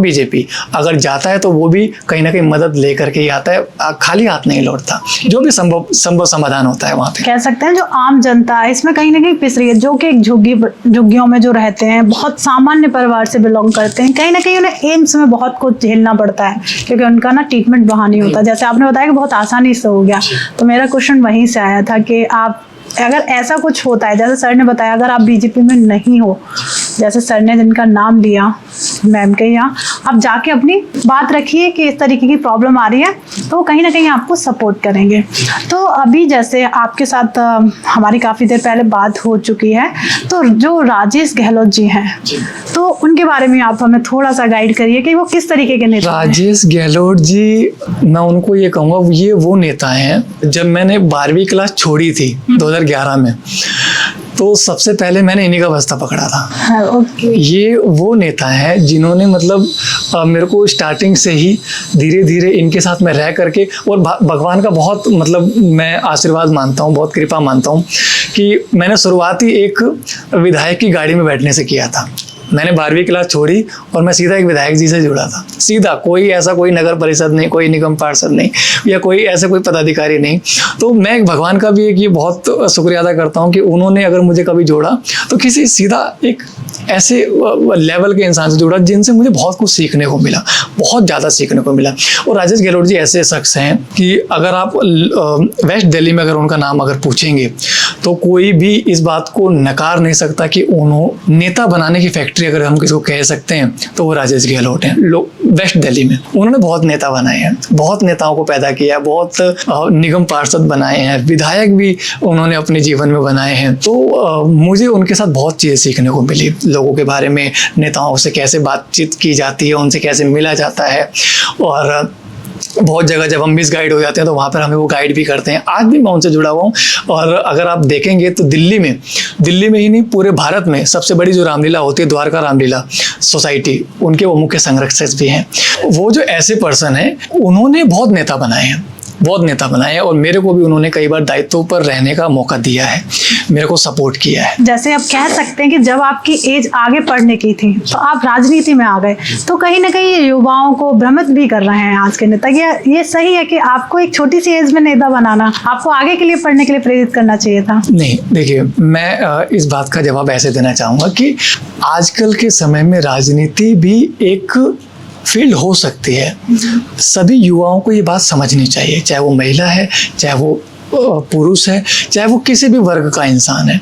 बीजेपी अगर जाता है तो वो भी कहीं ना कहीं मदद लेकर के ही आता है, खाली हाथ नहीं लौटता। जो भी संभव समाधान होता है वहाँ पे। कह सकते हैं जो आम जनता है इसमें कहीं ना कहीं पिस रही है, जो कि एक झुग्गियों में जो रहते हैं, बहुत सामान्य परिवार से बिलोंग करते हैं, कहीं ना कहीं उन्हें एम्स में बहुत कुछ झेलना पड़ता है क्योंकि उनका ना ट्रीटमेंट वहाँ नहीं होता। जैसे आपने बताया कि बहुत आसानी से हो गया, तो मेरा क्वेश्चन वहीं से आया था कि आप अगर ऐसा कुछ होता है, जैसे सर ने बताया, अगर आप बीजेपी में नहीं हो, जैसे सर ने जिनका नाम लिया मैम के यहाँ, आप जाके अपनी बात रखिए कि इस तरीके की प्रॉब्लम आ रही है, तो वो कहीं ना कहीं आपको सपोर्ट करेंगे। तो अभी जैसे आपके साथ हमारी काफ़ी देर पहले बात हो चुकी है, तो जो राजेश गहलोत जी हैं, तो उनके बारे में आप हमें थोड़ा सा गाइड करिए कि वो किस तरीके के नेता हैं। राजेश गहलोत जी, मैं उनको ये कहूँगा, ये वो नेता हैं, जब मैंने 12वीं क्लास छोड़ी थी 2011 में, तो सबसे पहले मैंने इन्हीं का बस्ता पकड़ा था। ये वो नेता है जिन्होंने मतलब मेरे को स्टार्टिंग से ही धीरे धीरे इनके साथ में रह करके, और भगवान का बहुत मतलब मैं आशीर्वाद मानता हूँ, बहुत कृपा मानता हूँ कि मैंने शुरुआत ही एक विधायक की गाड़ी में बैठने से किया था। मैंने 12वीं क्लास छोड़ी और मैं सीधा एक विधायक जी से जुड़ा था, सीधा। कोई नगर परिषद नहीं, कोई निगम पार्षद नहीं, या कोई पदाधिकारी नहीं। तो मैं भगवान का भी एक ये बहुत शुक्रिया अदा करता हूँ कि उन्होंने अगर मुझे कभी जोड़ा तो किसी सीधा एक ऐसे लेवल के इंसान से जुड़ा जिनसे मुझे बहुत कुछ सीखने को मिला, बहुत ज़्यादा सीखने को मिला। और राजेश गहलोत जी ऐसे शख्स हैं कि अगर आप वेस्ट दिल्ली में अगर उनका नाम अगर पूछेंगे तो कोई भी इस बात को नकार नहीं सकता कि उन्होंने नेता बनाने की फैक्ट्री अगर हम किसी को कह सकते हैं तो वो राजेश गहलोत हैं। वेस्ट दिल्ली में उन्होंने बहुत नेता बनाए हैं, बहुत नेताओं को पैदा किया है, बहुत निगम पार्षद बनाए हैं, विधायक भी उन्होंने अपने जीवन में बनाए हैं। तो मुझे उनके साथ बहुत चीज़ें सीखने को मिली, लोगों के बारे में, नेताओं से कैसे बातचीत की जाती है, उनसे कैसे मिला जाता है। और बहुत जगह जब हम मिस गाइड हो जाते हैं तो वहाँ पर हमें वो गाइड भी करते हैं। आज भी मैं उनसे जुड़ा हुआ हूँ। और अगर आप देखेंगे तो दिल्ली में ही नहीं, पूरे भारत में सबसे बड़ी जो रामलीला होती है, द्वारका रामलीला सोसाइटी, उनके वो मुख्य संरक्षक भी हैं। वो जो ऐसे पर्सन हैं, उन्होंने बहुत नेता बनाए हैं। बहुत नेता बनाए हैं और मेरे को भी उन्होंने कई बार दायित्वों पर रहने का मौका दिया है, मेरे को सपोर्ट किया है। जैसे आप कह सकते हैं कि जब आपकी एज आगे पढ़ने की थी तो आप राजनीति में आ गए, तो कहीं ना कहीं ये युवाओं को भ्रमित भी कर रहे हैं आज के नेता। ये सही है कि आपको एक छोटी सी एज में नेता बनाना, आपको आगे के लिए पढ़ने के लिए प्रेरित करना चाहिए था? नहीं, देखिए, मैं इस बात का जवाब ऐसे देना चाहूँगा कि आजकल के समय में राजनीति भी एक फील्ड हो सकती है। सभी युवाओं को ये बात समझनी चाहिए, चाहे वो महिला है, चाहे वो पुरुष है, चाहे वो किसी भी वर्ग का इंसान है,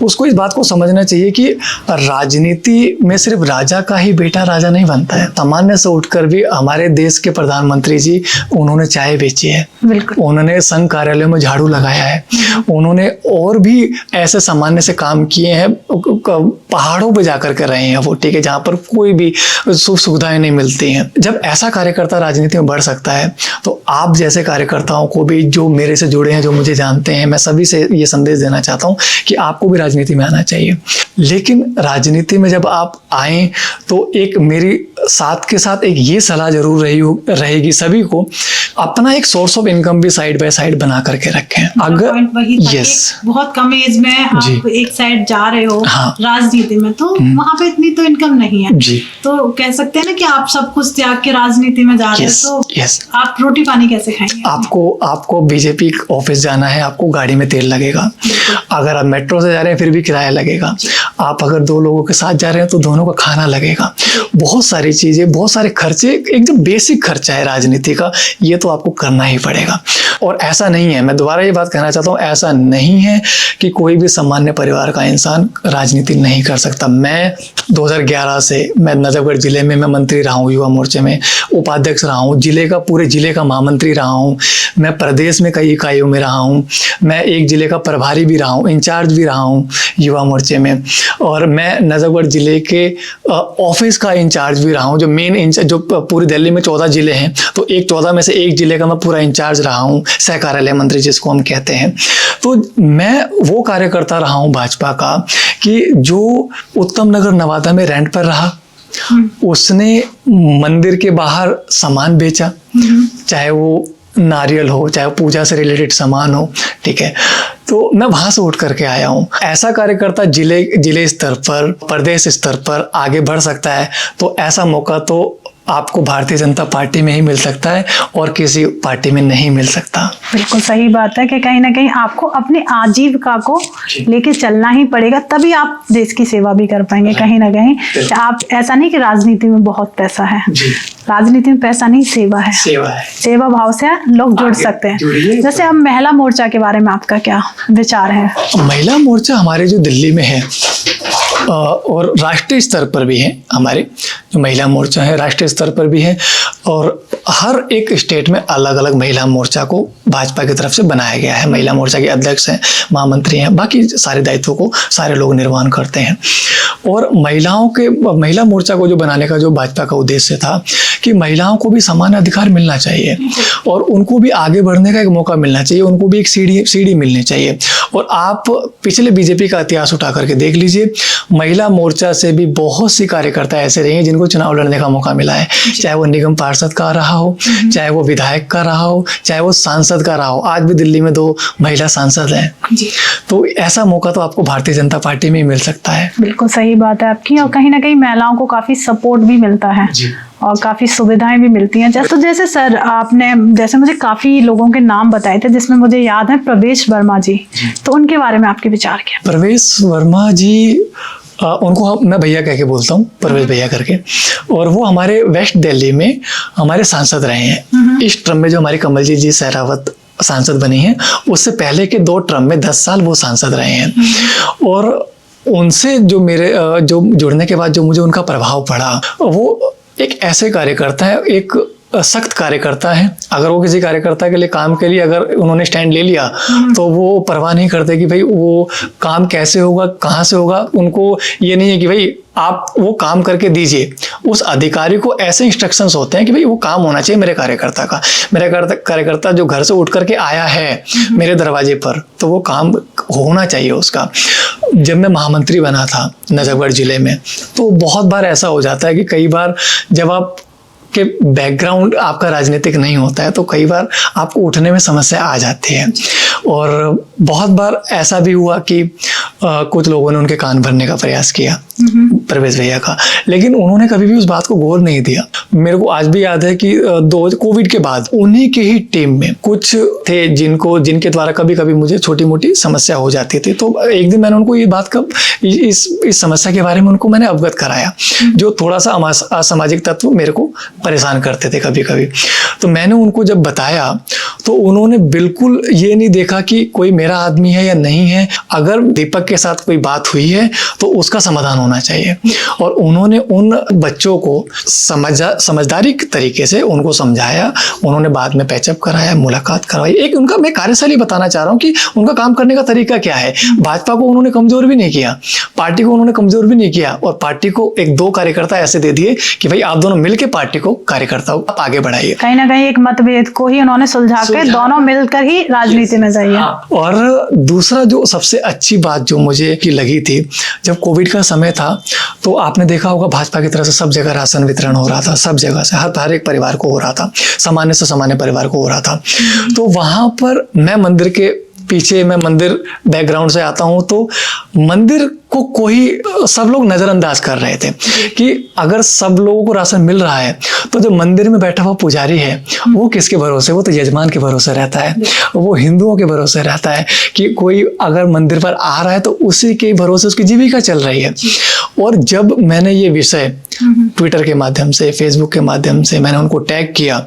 उसको इस बात को समझना चाहिए कि राजनीति में सिर्फ राजा का ही बेटा राजा नहीं बनता है। सामान्य से उठकर भी हमारे देश के प्रधानमंत्री जी, उन्होंने चाय बेची है, उन्होंने संघ कार्यालयों में झाड़ू लगाया है, उन्होंने और भी ऐसे सामान्य से काम किए हैं, पहाड़ों पे जाकर के रहे हैं वो, ठीक है, जहाँ पर कोई भी सुख सुविधाएं नहीं मिलती हैं। जब ऐसा कार्यकर्ता राजनीति में बढ़ सकता है तो आप जैसे कार्यकर्ताओं को भी, जो मेरे से जुड़े हैं, जो मुझे जानते हैं, मैं सभी से ये संदेश देना चाहता हूँ कि आपको भी राजनीति में आना चाहिए। लेकिन राजनीति में जब आप आए तो एक मेरी साथ के साथ एक ये सलाह जरूर रहेगी सभी को, अपना एक सोर्स ऑफ इनकम भी साइड बाय साइड बना करके रखें। अगर बहुत कम एज में आप एक साइड जा रहे हो राजनीति में, तो वहाँ पे इतनी तो इनकम नहीं है जी, तो कह सकते हैं ना कि आप सब कुछ त्याग के राजनीति में जा रहे हो, तो आप रोटी पानी कैसे खाएंगे? आपको बीजेपी ऑफिस जाना है, आपको गाड़ी में तेल लगेगा। अगर आप मेट्रो से जा रहे हैं फिर भी किराया लगेगा। आप अगर 2 लोगों के साथ जा रहे हैं तो दोनों का खाना लगेगा। बहुत सारी चीजें, बहुत सारे खर्चे, एक जो बेसिक खर्चा है राजनीति का, ये तो आपको करना ही पड़ेगा। और ऐसा नहीं है, मैं दोबारा ये बात कहना चाहता हूँ, ऐसा नहीं है कि कोई भी सामान्य परिवार का इंसान राजनीति नहीं कर सकता। मैं 2011 से मैं नजफगढ़ जिले में मैं मंत्री रहा हूँ, युवा मोर्चे में उपाध्यक्ष रहा हूँ, पूरे जिले का महामंत्री रहा हूँ, मैं प्रदेश में कई इकाइयों में रहा हूँ, मैं एक जिले का प्रभारी भी रहा हूँ, इंचार्ज भी रहा हूँ युवा मोर्चे में, और मैं नजफगढ़ जिले के ऑफिस का इंचार्ज भी रहा हूँ, जो मेन इंचार्ज, जो पूरी दिल्ली में 14 जिले हैं तो 14 में से एक जिले का मैं पूरा इंचार्ज रहा हूँ, सह कार्यालय मंत्री जिसको हम कहते हैं। तो मैं वो कार्यकर्ता रहा हूँ भाजपा का कि जो उत्तम नगर नवादा में रेंट पर रहा, उसने मंदिर के बाहर सामान बेचा, चाहे वो नारियल हो, चाहे पूजा से रिलेटेड सामान हो, ठीक है, तो मैं वहां से उठ करके आया हूँ। ऐसा कार्यकर्ता जिले स्तर पर, प्रदेश स्तर पर आगे बढ़ सकता है, तो ऐसा मौका तो आपको भारतीय जनता पार्टी में ही मिल सकता है और किसी पार्टी में नहीं मिल सकता। बिल्कुल सही बात है कि कहीं ना कहीं आपको अपनी आजीविका को लेके चलना ही पड़ेगा, तभी आप देश की सेवा भी कर पाएंगे। कहीं ना कहीं आप, ऐसा नहीं कि राजनीति में बहुत पैसा है, राजनीति में पैसा नहीं, सेवा है, सेवा भाव से लोग जुड़ सकते हैं। जैसे अब महिला मोर्चा के बारे में आपका क्या विचार है? महिला मोर्चा हमारे जो दिल्ली में है और राष्ट्रीय स्तर पर भी है, हमारे जो महिला मोर्चा है राष्ट्रीय स्तर पर भी है, और हर एक स्टेट में अलग अलग महिला मोर्चा को भाजपा की तरफ से बनाया गया है। महिला मोर्चा के अध्यक्ष हैं, महामंत्री हैं, बाकी सारे दायित्वों को सारे लोग निर्वहन करते हैं। और महिला मोर्चा को जो बनाने का जो भाजपा का उद्देश्य था कि महिलाओं को भी समान अधिकार मिलना चाहिए और उनको भी आगे बढ़ने का एक मौका मिलना चाहिए, उनको भी एक सीढ़ी मिलनी चाहिए। और आप पिछले बीजेपी का इतिहास उठा करके देख लीजिए, महिला मोर्चा से भी बहुत सी कार्यकर्ता ऐसे रहे हैं जिनको चुनाव लड़ने का मौका मिला है, चाहे वो निगम पार्षद का रहा हो, चाहे वो विधायक का रहा हो, चाहे वो सांसद का रहा हो। आज भी दिल्ली में 2 महिला सांसद हैं, तो ऐसा मौका तो आपको भारतीय जनता पार्टी में ही मिल सकता है। बिल्कुल सही बात है आपकी, और कहीं ना कहीं महिलाओं को काफी सपोर्ट भी मिलता है और काफी सुविधाएं भी मिलती हैं। जैसे सर आपने जैसे मुझे काफी लोगों के नाम बताए थे, जिसमें मुझे याद है प्रवेश वर्मा जी, तो उनके बारे में आपके विचार क्या? प्रवेश वर्मा जी, उनको मैं भैया कह के बोलता हूँ, प्रवेश भैया करके, और वो हमारे वेस्ट दिल्ली में हमारे सांसद रहे हैं। इस टर्म में जो हमारी कमलजीत जी सहरावत सांसद बनी हैं, उससे पहले के 2 टर्म में 10 साल वो सांसद रहे हैं। और उनसे जो जुड़ने के बाद जो मुझे उनका प्रभाव पड़ा, वो एक ऐसे कार्यकर्ता है, एक सख्त कार्यकर्ता है। अगर वो किसी कार्यकर्ता के लिए काम के लिए अगर उन्होंने स्टैंड ले लिया तो वो परवाह नहीं करते कि भाई वो काम कैसे होगा, कहाँ से होगा। उनको ये नहीं है कि भाई आप वो काम करके दीजिए, उस अधिकारी को ऐसे इंस्ट्रक्शंस होते हैं कि भाई वो काम होना चाहिए मेरे कार्यकर्ता का। मेरा कार्यकर्ता जो घर से उठ करके आया है मेरे दरवाजे पर, तो वो काम होना चाहिए उसका। जब मैं महामंत्री बना था नजफगढ़ जिले में, तो बहुत बार ऐसा हो जाता है कि कई बार जब आप के बैकग्राउंड आपका राजनीतिक नहीं होता है तो कई बार आपको उठने में समस्या आ जाती है। और बहुत बार ऐसा भी हुआ कि कुछ लोगों ने उनके कान भरने का प्रयास किया प्रवेश भैया का, लेकिन उन्होंने कभी भी उस बात को गौर नहीं दिया। मेरे को आज भी याद है कि कोविड के बाद उन्हीं के ही टीम में कुछ थे जिनके द्वारा कभी कभी मुझे छोटी मोटी समस्या हो जाती थी। तो एक दिन मैंने उनको ये बात इस समस्या के बारे में उनको मैंने अवगत कराया, जो थोड़ा सा असामाजिक तत्व मेरे को परेशान करते थे कभी कभी। तो मैंने उनको जब बताया तो उन्होंने बिल्कुल ये नहीं देखा कि कोई मेरा आदमी है या नहीं है, अगर दीपक के साथ कोई बात हुई है तो उसका समाधान होना चाहिए। और उन्होंने उन बच्चों को समझदारी तरीके से उनको समझाया, उन्होंने बाद में पैचअप कराया, मुलाकात करवाई। एक उनका मैं कार्यशैली बताना चाह रहा हूँ कि उनका काम करने का तरीका क्या है। भाजपा को उन्होंने कमजोर भी नहीं किया, पार्टी को उन्होंने कमजोर भी नहीं किया, और पार्टी को एक दो कार्यकर्ता ऐसे दे दिए कि भाई आप दोनों मिलकर पार्टी को कार्यकर्ताओं आप आगे बढ़ाइए। कहीं ना कहीं एक मतभेद को ही उन्होंने सुलझा के दोनों मिलकर ही राजनीति में जाइए। और दूसरा जो सबसे अच्छी बात जो मुझे की लगी थी, जब कोविड का समय था तो आपने देखा होगा भाजपा की तरफ से सब जगह राशन वितरण हो रहा था, सब जगह से हर एक परिवार को हो रहा था, सामान्य से सामान्य परिवार को हो रहा था। तो वहां पर मैं मंदिर बैकग्राउंड से आता हूं, तो मंदिर को सब लोग नजरअंदाज कर रहे थे कि अगर सब लोगों को राशन मिल रहा है तो जो मंदिर में बैठा हुआ पुजारी है वो किसके भरोसे, वो तो यजमान के भरोसे रहता है, वो हिंदुओं के भरोसे रहता है कि कोई अगर मंदिर पर आ रहा है तो उसी के भरोसे उसकी जीविका चल रही है। और जब मैंने ये विषय ट्विटर के माध्यम से, फेसबुक के माध्यम से मैंने उनको टैग किया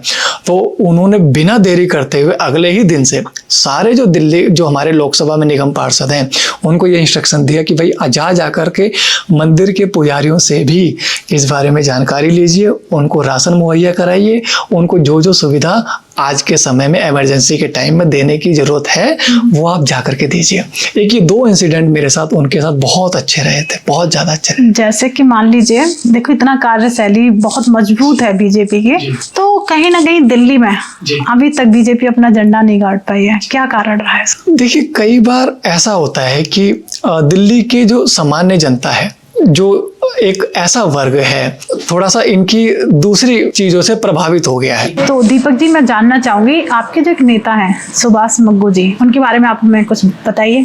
तो उन्होंने बिना देरी करते हुए अगले ही दिन से सारे जो हमारे लोकसभा में निगम पार्षद हैं उनको ये इंस्ट्रक्शन दिया कि भाई जा करके मंदिर के पुजारियों से भी इस बारे में जानकारी लीजिए, उनको राशन मुहैया कराइए, उनको जो सुविधा आज के समय में इमरजेंसी के टाइम में देने की जरूरत है वो आप जा करके दीजिए। एक ये दो इंसिडेंट मेरे साथ उनके साथ बहुत अच्छे रहे थे, बहुत ज्यादा अच्छे रहे। जैसे कि मान लीजिए देखो इतना कार्यशैली बहुत मजबूत है बीजेपी की, तो कहीं ना कहीं दिल्ली में अभी तक बीजेपी अपना झंडा नहीं गाड़ पाई है, क्या कारण रहा है? देखिए कई बार ऐसा होता है कि दिल्ली के जो सामान्य जनता है, जो एक ऐसा वर्ग है थोड़ा सा इनकी दूसरी चीजों से प्रभावित हो गया है। तो दीपक जी मैं जानना चाहूंगी आपके जो एक नेता हैं सुभाष मग्गू जी, उनके बारे में आप हमें कुछ बताइए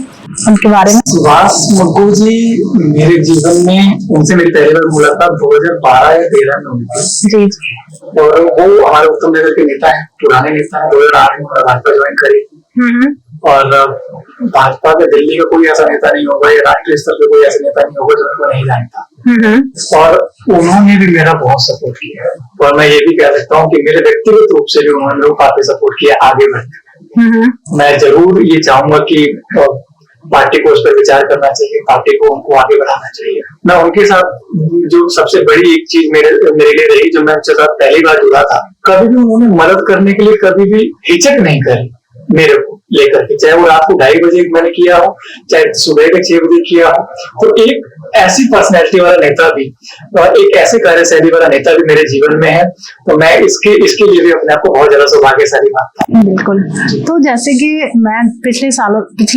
उनके बारे में। सुभाष मग्गू जी मेरे जीवन में, उनसे मेरी पहली बार मुलाकात 2012 या 2013 में हुई थी जी। और वो हमारे उत्तम नगर के नेता है, पुराने नेता है। 2008 में भाजपा ज्वाइन करी और भाजपा के दिल्ली का कोई ऐसा नेता नहीं होगा या राष्ट्रीय स्तर पे कोई ऐसा नेता नहीं होगा जो उनको नहीं जानता। और उन्होंने भी मेरा बहुत सपोर्ट किया है, और मैं ये भी कह सकता हूँ कि मेरे व्यक्तिगत रूप से भी उन्होंने लोग काफी सपोर्ट किया आगे बढ़ने। मैं जरूर ये चाहूंगा कि पार्टी को उस पर विचार करना चाहिए, पार्टी को उनको आगे बढ़ाना चाहिए। मैं उनके साथ जो सबसे बड़ी एक चीज मेरे लिए रही, जब मैं उनके साथ पहली बार जुड़ा था, कभी भी उन्होंने मदद करने के लिए कभी भी हिचक नहीं करी मेरे को लेकर के, चाहे वो रात को 2:30 बजे मैंने किया हो, चाहे सुबह के 6 बजे किया हो। तो एक ऐसी पर्सनैलिटी वाला नेता भी और एक ऐसे कार्यशैली वाला नेता भी मेरे जीवन में है, तो मैं इसके लिए भी अपने आप को बहुत ज्यादा सौभाग्यशाली मानता हूँ। बिल्कुल। तो जैसे कि मैं पिछले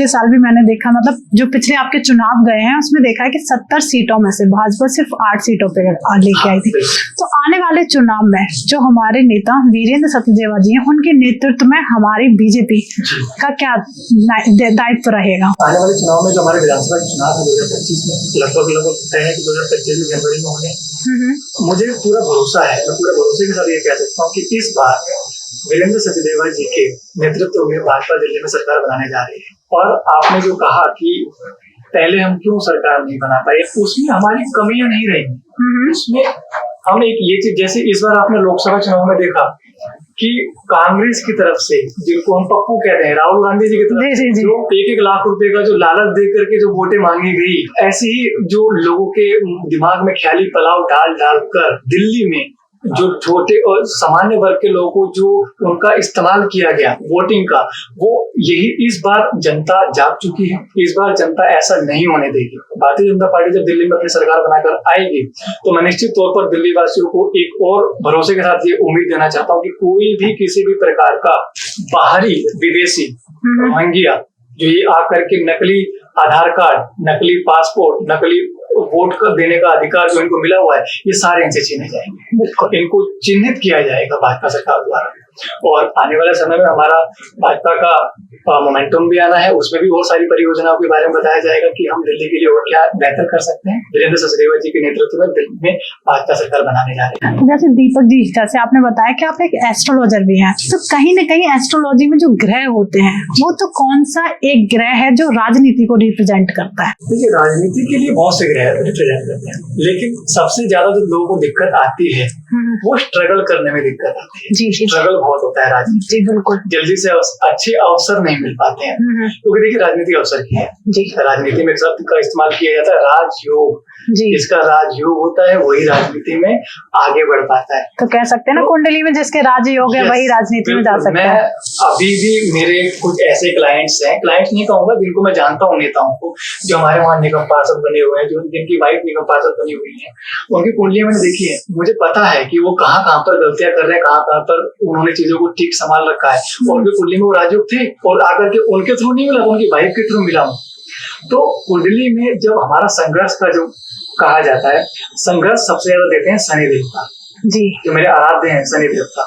साल भी मैंने देखा, मतलब जो पिछले आपके चुनाव गए हैं उसमें देखा है कि 70 सीटों में से भाजपा सिर्फ 8 सीटों पे लेके आई थी। तो आने वाले चुनाव में जो हमारे नेता वीरेंद्र सचदेवा जी हैं, उनके नेतृत्व में हमारी बीजेपी का क्या दायित्व रहेगा? आने वाले चुनाव में जो हमारे विधानसभा के चुनाव है 2025 में, लगभग तय है कि 2025 में जनवरी में होने। मुझे पूरा भरोसा है, मैं पूरे भरोसे के साथ ये कह सकता हूँ कि इस बार वीरेंद्र सचदेवा जी के नेतृत्व में भाजपा दिल्ली में सरकार बनाने जा रही है। और आपने जो कहा कि पहले हम क्यों सरकार नहीं बना पाए, उसमें हमारी कमियां नहीं रहेंगी। उसमें हम एक ये चीज, जैसे इस बार आपने लोकसभा चुनाव में देखा कि कांग्रेस की तरफ से, जिनको हम पप्पू कहते हैं, राहुल गांधी जी की तरफ से जो 1-1 लाख रुपए का जो लालच दे करके जो वोटें मांगी गई, ऐसे ही जो लोगों के दिमाग में ख्याली पलाव डाल कर दिल्ली में जो छोटे और सामान्य वर्ग के लोगों को जो उनका इस्तेमाल किया गया वोटिंग का, वो यही इस बार जनता जाग चुकी है। इस बार जनता ऐसा नहीं होने देगी। भारतीय जनता पार्टी जब दिल्ली में अपनी सरकार बनाकर आएगी तो मैं निश्चित तौर पर दिल्ली वासियों को एक और भरोसे के साथ ये उम्मीद देना चाहता हूँ कि कोई भी किसी भी प्रकार का बाहरी विदेशी रोहिंग्या जो ये आकर के नकली आधार कार्ड, नकली पासपोर्ट, नकली वोट का देने का अधिकार जो इनको मिला हुआ है, ये सारे इनसे छीने जाएंगे। बिल्कुल। इनको चिन्हित किया जाएगा भाजपा सरकार द्वारा, और आने वाले समय में हमारा भाजपा का मोमेंटम भी आना है। उसमें भी बहुत सारी परियोजनाओं के बारे में बताया जाएगा कि हम दिल्ली के लिए और क्या बेहतर कर सकते हैं। वीरेंद्र सचदेवा जी के नेतृत्व में दिल्ली में भाजपा सरकार बनाने जा रहे हैं। जैसे दीपक जी, जैसे आपने बताया कि आप एक एस्ट्रोलॉजर भी हैं, तो कहीं ना कहीं एस्ट्रोलॉजी में जो ग्रह होते हैं वो तो कौन सा एक ग्रह है जो राजनीति को रिप्रेजेंट करता है? देखिए, राजनीति के लिए बहुत से ग्रह रिप्रेजेंट करते हैं, लेकिन सबसे ज्यादा जो लोगों को दिक्कत आती है वो स्ट्रगल करने में दिक्कत आती है। जी स्ट्रगल बहुत होता है राजनीति। जी बिल्कुल। जल्दी से अच्छे अवसर नहीं मिल पाते हैं, क्योंकि देखिए राजनीति अवसर की है। जी। राजनीति में एक शब्द का इस्तेमाल किया जाता है, राजयोग। जी। जिसका राजयोग होता है वही राजनीति में आगे बढ़ पाता है। तो कह सकते हैं ना, कुंडली में जिसके राजयोग है वही राजनीति में जा सकता है। अभी भी मेरे कुछ ऐसे क्लाइंट्स नहीं कहूंगा, जिनको मैं जानता हूँ, नेताओं को, जो हमारे वहाँ निगम पार्षद बने हुए हैं, जो जिनकी वाइफ निगम पार्षद बनी हुई है, उनकी कुंडलियां मैंने देखी है। मुझे पता है कि वो कहाँ कहाँ पर गलतियां कर रहे हैं, कहाँ पर उन्होंने चीजों को ठीक संभाल रखा है। और उनकी कुंडली में वो राजयोग थे, और आकर के उनके थ्रू नहीं मिला, उनकी वाइफ के थ्रू मिला। तो कुंडली में जब हमारा संघर्ष का जो कहा जाता है, संघर्ष सबसे ज्यादा देते हैं शनि देवता जी, जो मेरे आराध्य हैं, शनि देवता।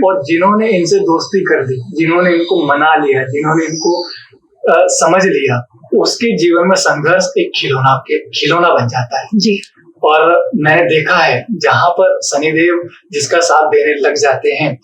और जिन्होंने इनसे दोस्ती कर दी, जिन्होंने इनको मना लिया, जिन्होंने इनको समझ लिया, उसके जीवन में संघर्ष एक खिलौना बन जाता है जी। और मैंने देखा है जहां पर शनिदेव जिसका साथ देने लग जाते हैं,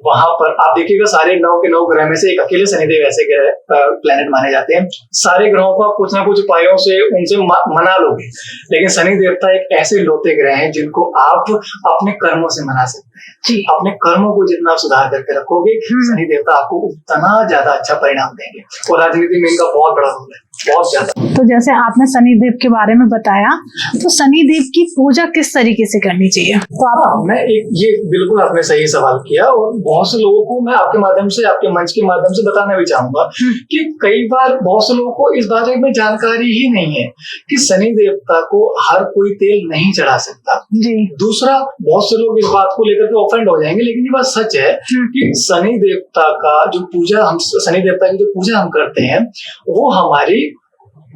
वहां पर आप देखिएगा सारे 9 के 9 ग्रह में से एक अकेले शनिदेव ऐसे ग्रह प्लेनेट माने जाते हैं। सारे ग्रहों को आप कुछ ना कुछ उपायों से उनसे मना लोगे, लेकिन शनि देवता एक ऐसे लोते ग्रह हैं जिनको आप अपने कर्मों से मना सकते हैं जी। अपने कर्मों को जितना सुधार करके रखोगे, शनि देवता आपको उतना ज्यादा अच्छा परिणाम देंगे। और राजनीति में इनका बहुत बड़ा रोल है, बहुत ज्यादा। तो जैसे आपने शनिदेव के बारे में बताया, तो शनिदेव की पूजा किस तरीके से करनी चाहिए? तो आप मैं ये बिल्कुल आपने सही सवाल किया, और बहुत से लोगों को मैं आपके माध्यम से, आपके मंच के माध्यम से बताना भी चाहूंगा कि कई बार बहुत से लोगों को इस बारे में जानकारी ही नहीं है कि शनि देवता को हर कोई तेल नहीं चढ़ा सकता जी। दूसरा, बहुत से लोग इस बात को लेकर के ऑफेंड हो जाएंगे, लेकिन ये बात सच है कि शनि देवता का जो पूजा हम शनि देवता की जो पूजा हम करते हैं, वो हमारी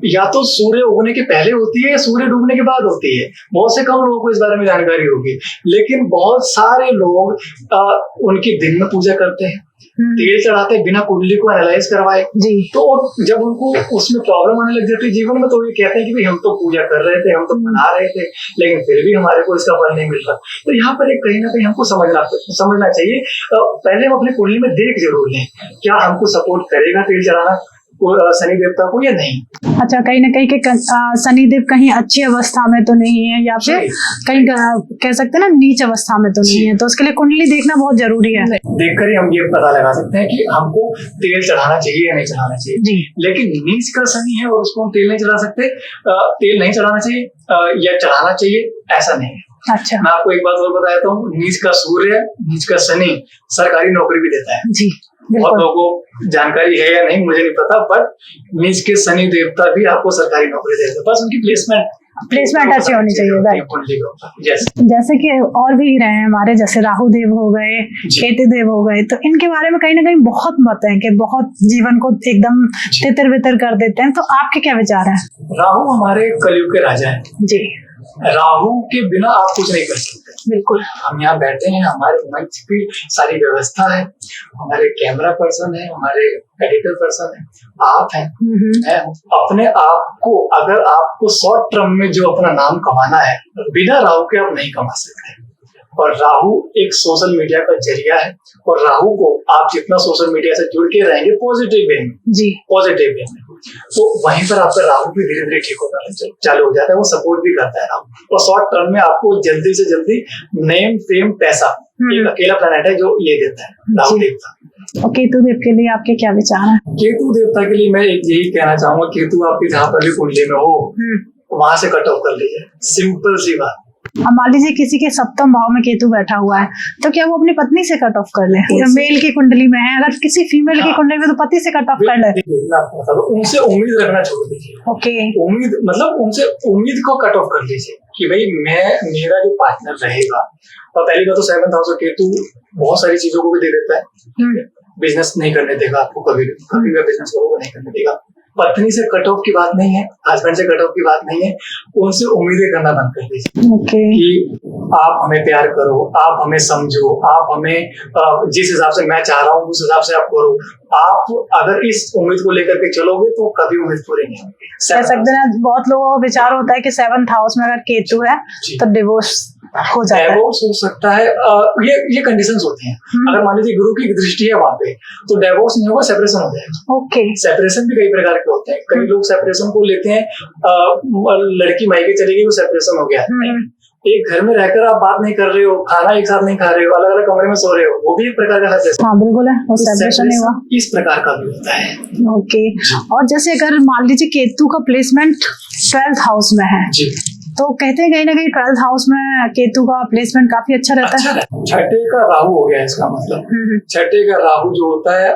या तो सूर्य उगने के पहले होती है या सूर्य डूबने के बाद होती है। बहुत से कम लोगों को इस बारे में जानकारी होगी, लेकिन बहुत सारे लोग उनकी दिन में पूजा करते हैं, तेल चढ़ाते हैं बिना कुंडली को एनालाइज करवाए जी। तो जब उनको उसमें प्रॉब्लम आने लग जाती है जीवन में, तो ये कहते हैं कि भाई हम तो पूजा कर रहे थे, हम तो मना रहे थे, लेकिन फिर भी हमारे को इसका फल नहीं मिल रहा। तो यहाँ पर एक कहीं ना कहीं हमको समझना चाहिए। पहले हम अपनी कुंडली में देख जरूर लें, क्या हमको सपोर्ट करेगा तेल चढ़ाना शनि देवता को या नहीं। अच्छा, कहीं ना कहीं के शनिदेव कहीं अच्छी अवस्था में तो नहीं है, या फिर कहीं कह सकते हैं ना नीच अवस्था में तो नहीं है, तो उसके लिए कुंडली देखना बहुत जरूरी है। देखकर ही हम ये पता लगा सकते हैं कि हमको तेल चढ़ाना चाहिए या नहीं चढ़ाना चाहिए जी। लेकिन नीच का शनि है और उसको हम तेल नहीं चढ़ा सकते, तेल नहीं चढ़ाना चाहिए या चढ़ाना चाहिए, ऐसा नहीं है। अच्छा, मैं आपको एक बात और बताता हूँ, नीच का सूर्य, नीच का शनि सरकारी नौकरी भी देता है जी। बहुत लोगों को जानकारी है या नहीं मुझे नहीं पता, बट नीच के शनि देवता भी आपको सरकारी नौकरी देते हैं, बस उनकी प्लेसमेंट अच्छी होनी चाहिए। जैसे कि और भी रहे हैं हमारे, जैसे राहु देव हो गए, केतु देव हो गए, तो इनके बारे में कहीं ना कहीं बहुत मत है कि बहुत जीवन को एकदम तितर बितर कर देते हैं, तो आपके क्या विचार है? राहु हमारे कलयुग के राजा है जी। राहु के बिना आप कुछ नहीं कर सकते। बिल्कुल, हम यहाँ बैठे हैं, हमारे मंच की सारी व्यवस्था है, हमारे कैमरा पर्सन है, हमारे एडिटर पर्सन है, आप हैं, मैं हूँ। अपने आप को, अगर आपको शॉर्ट टर्म में जो अपना नाम कमाना है, बिना राहु के आप नहीं कमा सकते। और राहु एक सोशल मीडिया का जरिया है, और राहु को आप जितना सोशल मीडिया से जुड़ के रहेंगे पॉजिटिव वे में जी, पॉजिटिव वे में, तो वहीं पर आपका राहु भी धीरे धीरे ठीक होना चालू हो जाता है, वो सपोर्ट भी करता है राहु। और शॉर्ट टर्म में आपको जल्दी से जल्दी नेम, फेम, पैसा, एक अकेला प्लैनेट है जो ये देता है, राहु देवता। और केतु देव के लिए आपके क्या विचार है? केतु देवता के लिए मैं यही कहना चाहूंगा, केतु आपके जहाँ पर भी कुंडली में हो वहां से कट ऑफ कर लीजिए, सिंपल सी बात। अब मान लीजिए किसी के सप्तम भाव में केतु बैठा हुआ है, तो क्या वो अपनी पत्नी से कट ऑफ कर ले? मेल की कुंडली में है, अगर किसी फीमेल की कुंडली में, तो पति से कट ऑफ कर ले। उनसे उम्मीद रखना छोड़ दीजिए। ओके, उम्मीद मतलब उनसे उम्मीद को कट ऑफ कर लीजिए कि भाई मेरा जो पार्टनर रहेगा। और पहली बात तो 7th हाउस केतु बहुत सारी चीजों को भी दे देता है, बिजनेस नहीं करने देगा आपको, कभी भी बिजनेस को नहीं करने देगा। पत्नी से कट ऑफ की बात नहीं है, हस्बैंड से कट ऑफ की बात नहीं है, उनसे उम्मीदें करना बंद कर दीजिए ओके कि आप हमें प्यार करो, आप हमें समझो, आप हमें जिस हिसाब से मैं चाह रहा हूँ उस हिसाब से आप करो। आप अगर इस उम्मीद को लेकर के चलोगे तो कभी उम्मीद पूरी नहीं होगी। कह सकते हैं बहुत लोगों का विचार होता है कि 7th हाउस में अगर केतु है तो डिवोर्स हो जाता है। डिवोर्स हो सकता है, ये कंडीशंस होती हैं। अगर मान लीजिए गुरु की दृष्टि है वहां पे तो डिवोर्स नहीं होगा, सेपरेशन हो जाएगा। ओके सेपरेशन भी कई प्रकार के होते हैं। कई लोग सेपरेशन को लेते हैं, लड़की मायके चली गई वो सेपरेशन हो गया। एक घर में रहकर आप बात नहीं कर रहे हो, खाना एक साथ नहीं खा रहे हो, अलग अलग कमरे में सो रहे हो, वो भी एक प्रकार का सेपरेशन। हाँ बिल्कुल है, वो सेपरेशन नहीं हुआ। इस प्रकार का भी होता है। ओके और जैसे अगर मान लीजिए केतु का प्लेसमेंट 12th हाउस में है जी, तो कहते हैं कहीं ना कहीं 12th हाउस में केतु का प्लेसमेंट काफी अच्छा रहता है। छठे का राहु हो गया इसका मतलब। छठे का राहु जो होता है,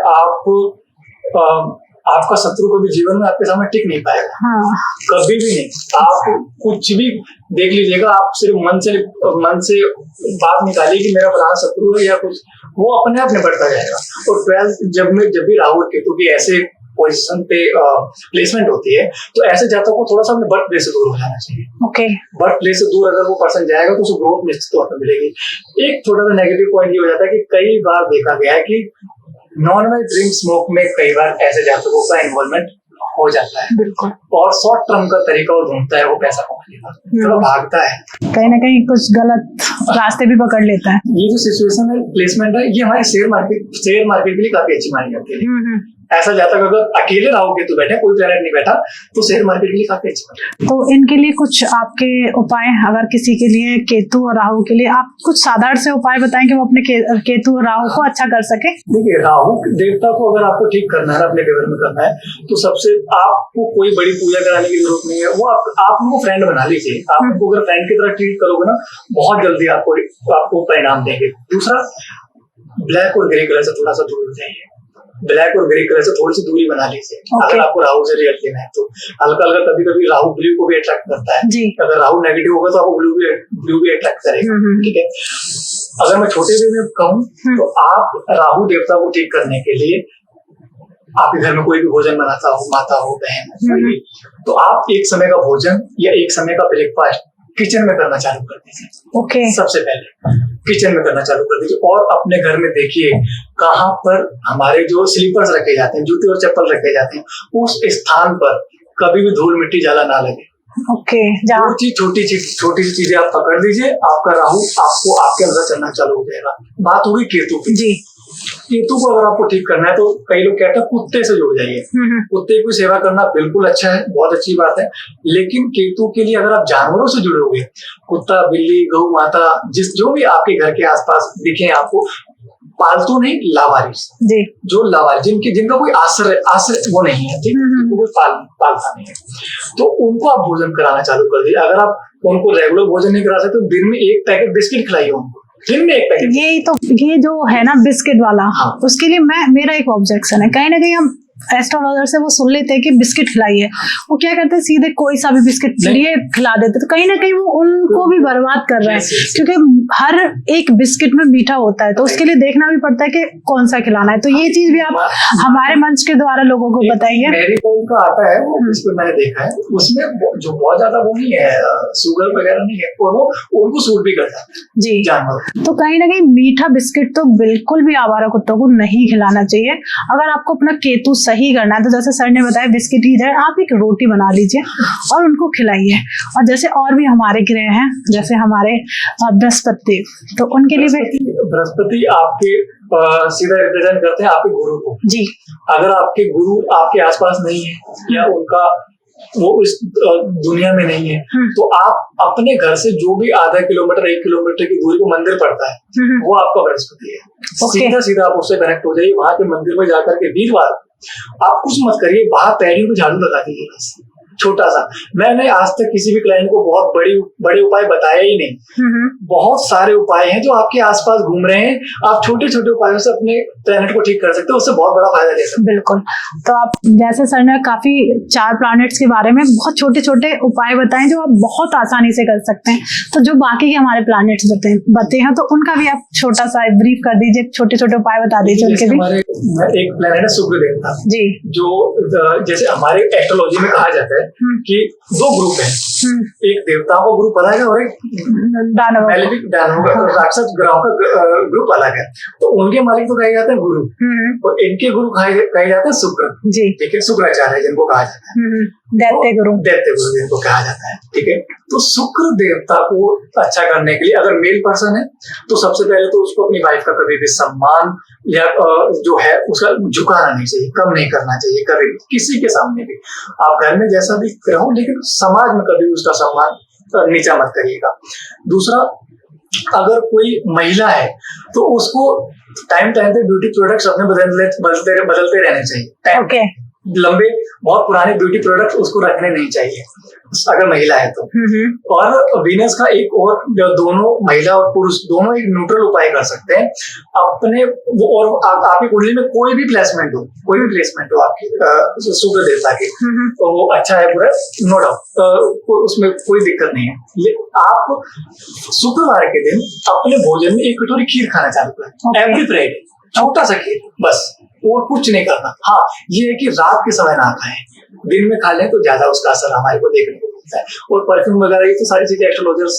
आपका शत्रु कभी जीवन में आपके सामने टिक नहीं पाएगा। हाँ कभी भी नहीं। आप कुछ भी देख लीजिएगा, आप सिर्फ मन से बात निकालिए कि मेरा फलाना शत्रु है या कुछ, वो अपने आप निपटता जाएगा। और 12th जब भी राहु और केतु की ऐसे पोजीशन पे प्लेसमेंट होती है तो ऐसे जातकों को थोड़ा सा अपने बर्थ प्लेस से दूर हो जाना चाहिए। ओके बर्थ प्लेस से दूर अगर वो पर्सन जाएगा तो उसे ग्रोथ निश्चित तौर पर मिलेगी। एक छोटा सा नेगेटिव पॉइंट ये हो जाता है कि कई बार देखा गया है कि नॉन वेज ड्रिंक स्मोक में कई बार ऐसे जातकों का इन्वॉल्वमेंट हो जाता है। बिल्कुल। और शॉर्ट टर्म का तरीका वो ढूंढता है, वो पैसा कमाने का, थोड़ा भागता है, कहीं ना कहीं कुछ गलत रास्ते भी पकड़ लेता है। ये जो सिचुएशन है, प्लेसमेंट है, ये हमारे शेयर मार्केट के लिए काफी अच्छी मानी जाती है। ऐसा जातक अगर अकेले राहु केतु बैठे, कोई प्लैनेट नहीं बैठा, तो शेयर मार्केट के लिए काफी अच्छा। तो इनके लिए कुछ आपके उपाय, अगर किसी के लिए केतु और राहु के लिए आप कुछ साधारण से उपाय बताएं कि वो अपने केतु और राहु को अच्छा कर सके। देखिए, राहु देवता को अगर आपको ठीक करना है, अपने फेवर में करना है, तो सबसे आपको कोई बड़ी पूजा कराने की जरूरत नहीं है। वो आप उनको फ्रेंड बना लीजिए। आप उनको अगर फ्रेंड की तरह ट्रीट करोगे ना, बहुत जल्दी आपको परिणाम देंगे। दूसरा, ब्लैक और ग्रे कलर से थोड़ा सा दूर हो जाइए। ब्लैक और ग्रे कलर से थोड़ी सी दूरी बना लीजिए। अगर आपको राहु से रिजल्ट लेना है तो हल्का हल्का कभी कभी राहु ब्लू को भी अट्रैक्ट करता है। अगर राहु नेगेटिव होगा तो आपको ब्लू भी अट्रैक्ट करेगा। ठीक है, अगर मैं छोटे वे में कहूँ तो आप राहु देवता को ठीक करने के लिए आपके घर में कोई भी भोजन बनाता हो, माता हो, बहन, तो आप एक समय का भोजन या एक समय का ब्रेकफास्ट किचन में करना चालू कर दीजिए। सबसे पहले किचन में करना चालू कर दीजिए। और अपने घर में देखिए कहाँ पर हमारे जो स्लीपर्स रखे जाते हैं, जूते और चप्पल रखे जाते हैं, उस स्थान पर कभी भी धूल मिट्टी जाला ना लगे। छोटी सी चीजें आप पकड़ लीजिए, आपका राहु आपको आपके अंदर चलना चालू हो जाएगा। बात होगी केतु की। जी, केतु को अगर आपको ठीक करना है तो कई लोग कहते हैं कुत्ते से जुड़ जाइए। कुत्ते की सेवा करना बिल्कुल अच्छा है, बहुत अच्छी बात है। लेकिन केतु के लिए अगर आप जानवरों से जुड़ोगे, कुत्ता, बिल्ली, गौ माता, जो भी आपके घर के आसपास दिखे आपको, पालतू नहीं, लावारिस, जो लावारिस जिनका कोई आश्रय वो नहीं है, ठीक, कोई पालता नहीं है, तो उनको आप भोजन कराना चालू कर दीजिए। अगर आप उनको रेगुलर भोजन नहीं करा सकते तो दिन में 1 पैकेट बिस्किट खिलाइए उनको, दिन में 1 पैकेट। ये जो है ना बिस्किट वाला, हाँ। उसके लिए मेरा एक ऑब्जेक्शन है। कहीं ना कहीं हम एस्ट्रोलॉजर से वो सुन लेते हैं कि बिस्किट खिलाइए, वो क्या करते हैं सीधे कोई सा भी बिस्किट लिए खिला देते, तो कहीं ना कहीं वो उनको भी बर्बाद कर रहा है। क्योंकि हर एक बिस्किट में मीठा होता है, तो उसके लिए देखना भी पड़ता है कि कौन सा खिलाना है। तो ये चीज भी आप हमारे मंच के द्वारा लोगों को बताइए। मेरी कोई का आता है वो बिस्किट मैंने देखा है, उसमें जो बहुत ज्यादा वो नहीं है, शुगर वगैरह नहीं है, और वो उनको सूट भी करता है जी जानवर। तो कहीं ना कहीं मीठा बिस्किट तो बिल्कुल भी आवारा कुत्तों को नहीं खिलाना चाहिए। अगर आपको अपना केतु सही करना है तो जैसे सर ने बताया बिस्किट की जगह आप एक रोटी बना लीजिए और उनको खिलाइए। और जैसे और भी हमारे ग्रह हैं, जैसे हमारे बृहस्पति, तो उनके लिए बृहस्पति आपके सीधा रिप्रेजेंट करते हैं आपके गुरु को जी। अगर आपके गुरु आपके आसपास नहीं है या उनका वो इस दुनिया में नहीं है, तो आप अपने घर से जो भी आधा किलोमीटर 1 किलोमीटर की दूरी को मंदिर पड़ता है, वो आपका बृहस्पति है। सीधा आप उससे कनेक्ट हो जाइए। वहां के मंदिर में जाकर के वीरवार आप कुछ मत करिए, बाहर पैड़ियों पे झाड़ू लगा दीजिए बस। छोटा सा। मैंने आज तक किसी भी क्लाइंट को बहुत बड़े उपाय बताया ही नहीं। बहुत सारे उपाय हैं जो आपके आसपास घूम रहे हैं, आप छोटे छोटे उपायों से अपने प्लेनेट को ठीक कर सकते हो, उससे बहुत बड़ा फायदा ले सकते हो। बिल्कुल। तो आप जैसे सर ने काफी 4 प्लैनेट्स के बारे में बहुत छोटे छोटे उपाय बताएं जो आप बहुत आसानी से कर सकते हैं, तो जो बाकी के हमारे प्लैनेट्स बते हैं तो उनका भी आप छोटा सा ब्रीफ कर दीजिए, छोटे छोटे उपाय बता दीजिए उनके भी। हमारे एक प्लेनेट है शुक्र देवता जी, जो जैसे हमारे एस्ट्रोलॉजी में कहा जाता है कि 2 ग्रुप हैं, एक देवताओं का ग्रुप अलग है और एक दानवों राक्षस ग्रहों का ग्रुप अलग है। तो उनके मालिक तो कहे जाते हैं गुरु और इनके गुरु कहे जाते हैं शुक्र जी, ठीक है, शुक्राचार्य जिनको कहा जाता है, दैत्य गुरु जिनको कहा जाता है, ठीक है। तो शुक्र देवता को अच्छा करने के लिए अगर मेल पर्सन है तो सबसे पहले तो उसको अपनी वाइफ का कभी भी सम्मान या जो है उसका झुकाना नहीं चाहिए, कम नहीं करना चाहिए कभी भी, किसी के सामने भी। आप घर में जैसा भी रहो लेकिन समाज में कभी उसका सम्मान नीचा मत करिएगा। दूसरा, अगर कोई महिला है तो उसको टाइम पे ब्यूटी प्रोडक्ट्स अपने बदलते रहने चाहिए। okay. लंबे बहुत पुराने ब्यूटी प्रोडक्ट्स उसको रखने नहीं चाहिए अगर महिला है तो। और वीनस का एक और, दोनों महिला और पुरुष दोनों एक न्यूट्रल उपाय कर सकते हैं अपने वो, और आपकी कुंडली में कोई भी प्लेसमेंट हो आपकी शुक्र देवता की तो वो अच्छा है पूरा, नो डाउट, उसमें कोई दिक्कत नहीं है। आप शुक्रवार के दिन अपने भोजन में 1 कटोरी खीर खाना चालू करें एवरी फ्राइडे, छोटा सा खीर बस, और कुछ नहीं करना। हाँ, ये है कि रात के समय ना खाएं, दिन में खा लें तो ज्यादा उसका असर हमारे को देखने को मिलता है। और परफ्यूम वगैरह ये तो सारी चीजें एस्ट्रोलॉजर्स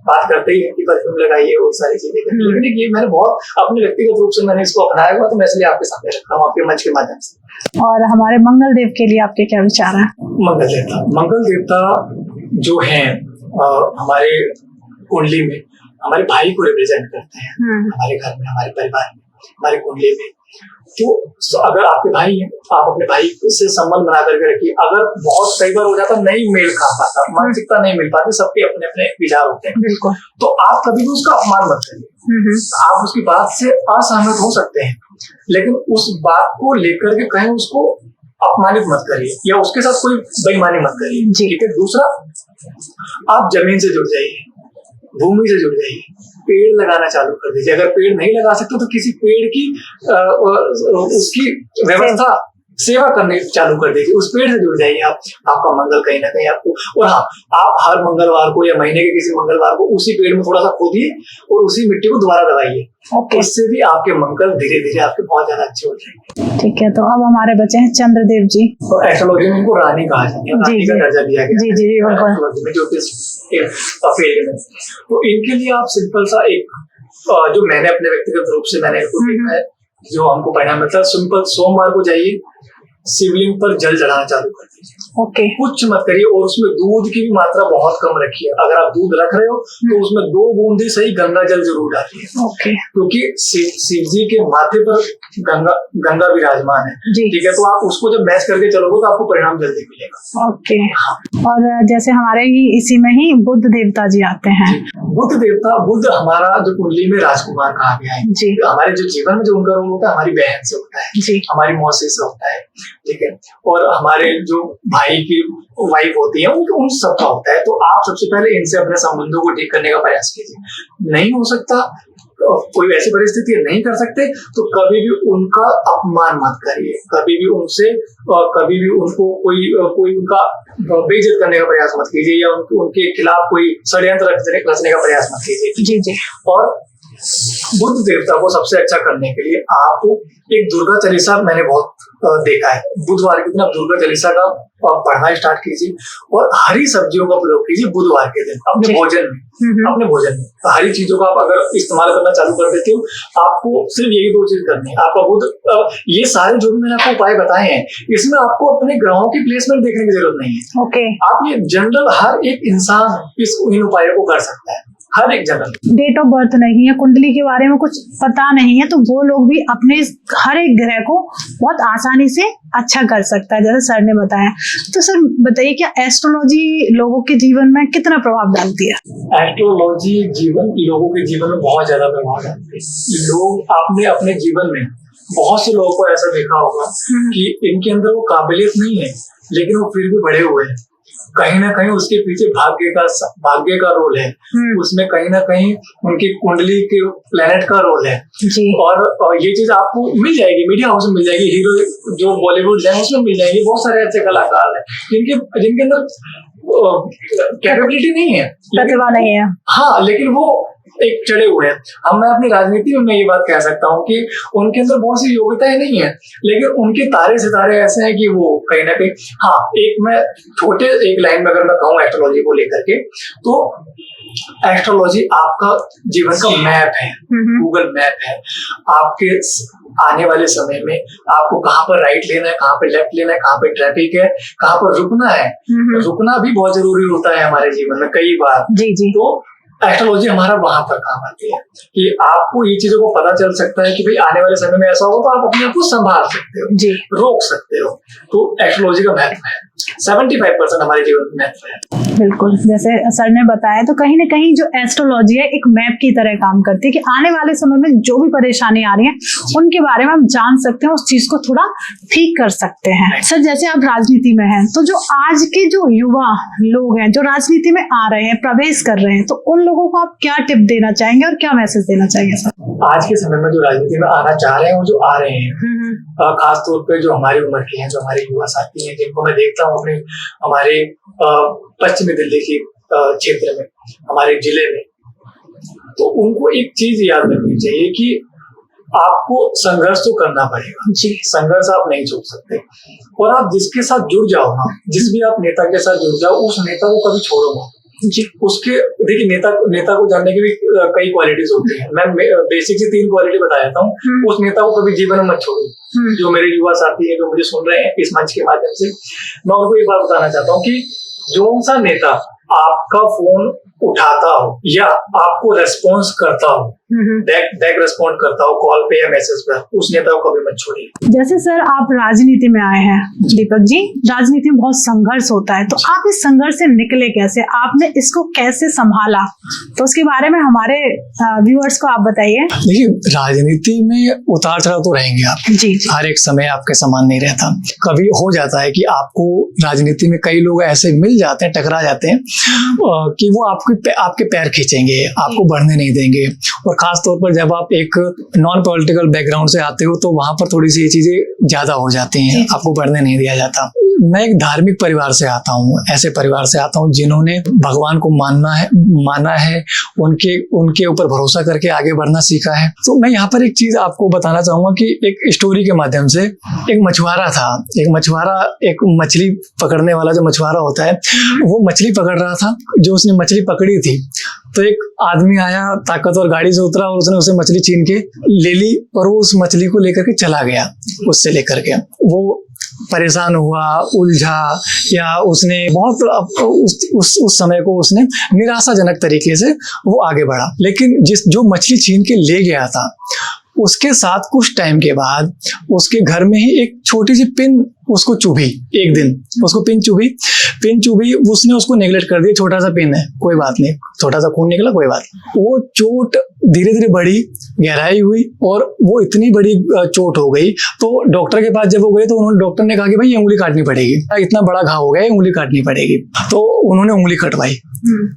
बात करते ही है कि परफ्यूम लगाइए, वो सारी चीजें। लेकिन ये मैंने बहुत अपने व्यक्तिगत रूप से मैंने इसको अपनाया हुआ, तो मैं इसलिए आपके सामने रख रहा हूँ आपके मंच के माध्यम से। और हमारे मंगल देव के लिए आपके क्या विचार है? मंगल देवता जो है हमारे कुंडली में हमारे भाई को रिप्रेजेंट करते हैं, हमारे घर में, हमारे परिवार में, हमारे कुंडली में। तो अगर आपके भाई हैं, आप अपने भाई से संबंध बना करके रखिए। अगर बहुत कई बार हो जाता नहीं मेल खा पाता, मानसिकता नहीं मिल पाती, सबके अपने अपने विचार होते हैं, बिल्कुल, तो आप कभी भी उसका अपमान मत करिए। आप उसकी बात से असहमत हो सकते हैं लेकिन उस बात को लेकर के कहीं उसको अपमानित मत करिए या उसके साथ कोई बेईमानी मत करिए, ठीक है। दूसरा, आप जमीन से जुड़ जाइए, भूमि से जुड़ जाइए, पेड़ लगाना चालू कर दीजिए। अगर पेड़ नहीं लगा सकते तो किसी पेड़ की उसकी व्यवस्था सेवा करने चालू कर दीजिए, उस पेड़ से जुड़ जाइए आप, आपका मंगल कहीं ना कहीं आपको। और हाँ, आप हर मंगलवार को या महीने के किसी मंगलवार को उसी पेड़ में थोड़ा सा खोदिए और उसी मिट्टी को दोबारा दबाइए, उससे भी आपके मंगल धीरे धीरे आपके बहुत ज्यादा अच्छे हो जाएंगे। ठीक है, तो अब हमारे बचे हैं चंद्रदेव जी। तो एस्ट्रोलॉजी में इनको रानी कहा जाता है, रानी का दर्जा दिया गया जी, एस्ट्रोलॉजी में, ज्योतिष फील्ड में। तो इनके लिए आप सिंपल सा एक, जो मैंने अपने व्यक्तिगत रूप से मैंने इनको देखा है, जो हमको परिणाम मिलता है, सिंपल सोमवार को जाइए, शिवलिंग पर जल चढ़ाना चालू कर दीजिए, कुछ मत करिए। और उसमें दूध की भी मात्रा बहुत कम रखिए। अगर आप दूध रख रहे हो तो उसमें 2 बूंद ही सही गंगा जल जरूर डालिए, क्योंकि शिव जी के माथे पर गंगा विराजमान है, ठीक है। तो आप उसको जब मैच करके चलोगे तो आपको परिणाम जल्दी मिलेगा। और जैसे हमारे ही इसी में ही बुध देवता जी आते हैं। बुध हमारा जो कुंडली में राजकुमार कहा गया है जी। हमारे जो जीवन में जो उनका रोल होता है, हमारी बहन से होता है जी, हमारी मौसी से होता है, ठीक है। और हमारे जो भाई की वाइफ होती है उन सबका होता है। तो आप सबसे पहले इनसे अपने संबंधों को ठीक करने का प्रयास कीजिए। नहीं हो सकता, कोई ऐसी परिस्थिति नहीं कर सकते, तो कभी भी उनका अपमान मत करिए, कभी भी उनसे कभी भी उनको कोई उनका बेइज्जत करने का प्रयास मत कीजिए या उनके खिलाफ कोई षड्यंत्र रचने का प्रयास मत कीजिए जी। और बुध देवता को सबसे अच्छा करने के लिए आप एक दुर्गा चालीसा, मैंने बहुत देखा है, बुधवार के दिन आप दुर्गा चालीसा का पढ़ना स्टार्ट कीजिए और हरी सब्जियों का प्रयोग कीजिए बुधवार के दिन अपने भोजन में। हरी चीजों का आप अगर इस्तेमाल करना चालू कर देते हो, आपको सिर्फ यही 2 चीज करनी है। आपका बुध, ये सारे जो भी मैंने आपको उपाय बताए हैं, इसमें आपको अपने ग्रहों की प्लेसमेंट देखने की जरूरत नहीं है। आप ये जनरल हर एक इंसान इन उपायों को कर सकता है, हर एक जगह। डेट ऑफ बर्थ नहीं है, कुंडली के बारे में कुछ पता नहीं है, तो वो लोग भी अपने हर एक ग्रह को बहुत आसानी से अच्छा कर सकता है, जैसे सर ने बताया। तो सर बताइए, क्या एस्ट्रोलॉजी लोगों के जीवन में कितना प्रभाव डालती है? एस्ट्रोलॉजी लोगों के जीवन में बहुत ज्यादा प्रभाव डालती है। लोग आपने अपने जीवन में बहुत से लोगों को ऐसा देखा होगा कि इनके अंदर वो काबिलियत नहीं है लेकिन वो फिर भी बड़े हुए हैं, कहीं ना कहीं उसके पीछे भाग्य का रोल है, उसमें कहीं ना कहीं उनकी कुंडली के प्लेनेट का रोल है जी। और ये चीज आपको मिल जाएगी, मीडिया हाउस में मिल जाएगी, हीरो जो बॉलीवुड है उसमें मिल जाएगी। बहुत सारे ऐसे कलाकार हैं जिनके अंदर कैपेबिलिटी नहीं है, प्रतिभा नहीं है। हाँ, लेकिन वो एक चढ़े हुए हैं। मैं अपनी राजनीति में मैं ये बात कह सकता हूँ कि उनके अंदर बहुत सी योग्यताएं नहीं है, लेकिन उनके तारे सितारे ऐसे हैं कि वो कहीं ना कहीं, हाँ, मैं छोटे एक लाइन में अगर मैं कहूँ एस्ट्रोलॉजी को लेकर के, तो एस्ट्रोलॉजी आपका जीवन का मैप है, गूगल मैप है। आपके आने वाले समय में आपको कहाँ पर राइट लेना है, कहाँ पे लेफ्ट लेना है, कहाँ पे ट्रैफिक है, कहाँ पर रुकना है। रुकना भी बहुत जरूरी होता है हमारे जीवन में कई बार। जी जी। तो एस्ट्रोलॉजी हमारा वहां पर काम आती है कि आपको ये चीजों को पता चल सकता है कि भाई आने वाले समय में ऐसा होगा, तो आप अपने आप को संभाल सकते हो जी, रोक सकते हो। तो एस्ट्रोलॉजी का महत्व है, 75% हमारे जीवन में महत्व है। बिल्कुल, जैसे सर ने बताया, तो कहीं ना कहीं जो एस्ट्रोलॉजी है एक मैप की तरह काम करती है कि आने वाले समय में जो भी परेशानी आ रही है उनके बारे में हम जान सकते हैं, उस चीज को थोड़ा ठीक कर सकते हैं। सर, जैसे आप राजनीति में हैं, तो जो आज के जो युवा लोग हैं जो राजनीति में आ रहे हैं, प्रवेश कर रहे हैं, तो उन लोगों को आप क्या टिप देना चाहेंगे और क्या मैसेज देना चाहेंगे सर? आज के समय में जो राजनीति में आना चाह रहे हैं और जो आ रहे हैं, खासतौर पे जो हमारी उम्र के हैं, जो हमारे युवा साथी हैं, जिनको मैं देखता हूँ अपने हमारे पश्चिमी दिल्ली के क्षेत्र में, हमारे जिले में, तो उनको एक चीज याद रखनी चाहिए कि आपको संघर्ष तो करना पड़ेगा जी। संघर्ष आप नहीं छोड़ सकते, और आप जिसके साथ जुड़ जाओ ना, जिस भी आप नेता के साथ जुड़ जाओ, उस नेता को कभी छोड़ो मत जी। उसके देखिए, नेता को जानने की भी कई क्वालिटीज होती हैं। मैं बेसिक से 3 क्वालिटी बता देता हूँ। उस नेता को कभी जीवन में मत छोड़ो। जो मेरे युवा साथी हैं, जो मुझे सुन रहे हैं इस मंच के माध्यम से, मैं उनको एक बात बताना चाहता हूँ कि जो सा नेता आपका फोन उठाता हो या आपको रेस्पॉन्स करता हो, बैक रेस्पॉन्ड करता हो कॉल पे या मैसेज पे, उस नेता को कभी मत छोड़िए। जैसे सर आप राजनीति में आए हैं दीपक जी, राजनीति में बहुत संघर्ष होता है, तो आप इस संघर्ष से निकले कैसे, आपने इसको कैसे संभाला, तो उसके बारे में हमारे व्यूअर्स को आप बताइए। देखिए, राजनीति में उतार चढ़ाव तो रहेंगे आप जी। हर एक समय आपके समान नहीं रहता। कभी हो जाता है कि आपको राजनीति में कई लोग ऐसे मिल जाते हैं, टकरा जाते हैं कि वो आपके पैर खींचेंगे, आपको बढ़ने नहीं देंगे। और खास तौर पर जब आप एक नॉन पॉलिटिकल बैकग्राउंड से आते हो, तो वहां पर थोड़ी सी ये चीजें ज्यादा हो जाती हैं, आपको बढ़ने नहीं दिया जाता। मैं एक धार्मिक परिवार से आता हूँ, ऐसे परिवार से आता हूँ जिन्होंने भगवान को माना है, उनके ऊपर भरोसा करके आगे बढ़ना सीखा है। तो मैं यहाँ पर एक चीज आपको बताना चाहूंगा कि एक स्टोरी के माध्यम से, एक मछुआरा था, एक मछली पकड़ने वाला जो मछुआरा होता है, वो मछली पकड़ रहा था। जो उसने मछली पकड़ी थी, तो एक आदमी आया, ताकतवर गाड़ी से उतरा और उसने उसे मछली छीन के ले ली, और वो उस मछली को लेकर के चला गया। उससे लेकर के वो परेशान हुआ, उलझा, या उसने बहुत उस समय को उसने निराशाजनक तरीके से वो आगे बढ़ा। लेकिन जो मछली छीन के ले गया था, उसके साथ कुछ टाइम के बाद उसके घर में ही एक छोटी सी पिन उसको चुभी। एक दिन उसको पिन चुभी, उसने उसको नेग्लेक्ट कर दिया। छोटा सा पिन है, कोई बात नहीं, छोटा सा खून निकला, कोई बात नहीं। वो चोट धीरे धीरे बढ़ी, गहराई हुई, और वो इतनी बड़ी चोट हो गई। तो डॉक्टर के पास जब वो गए, तो डॉक्टर ने कहा कि भाई ये उंगली काटनी पड़ेगी, इतना बड़ा घाव हो गया, उंगली काटनी पड़ेगी। तो उन्होंने उंगली कटवाई।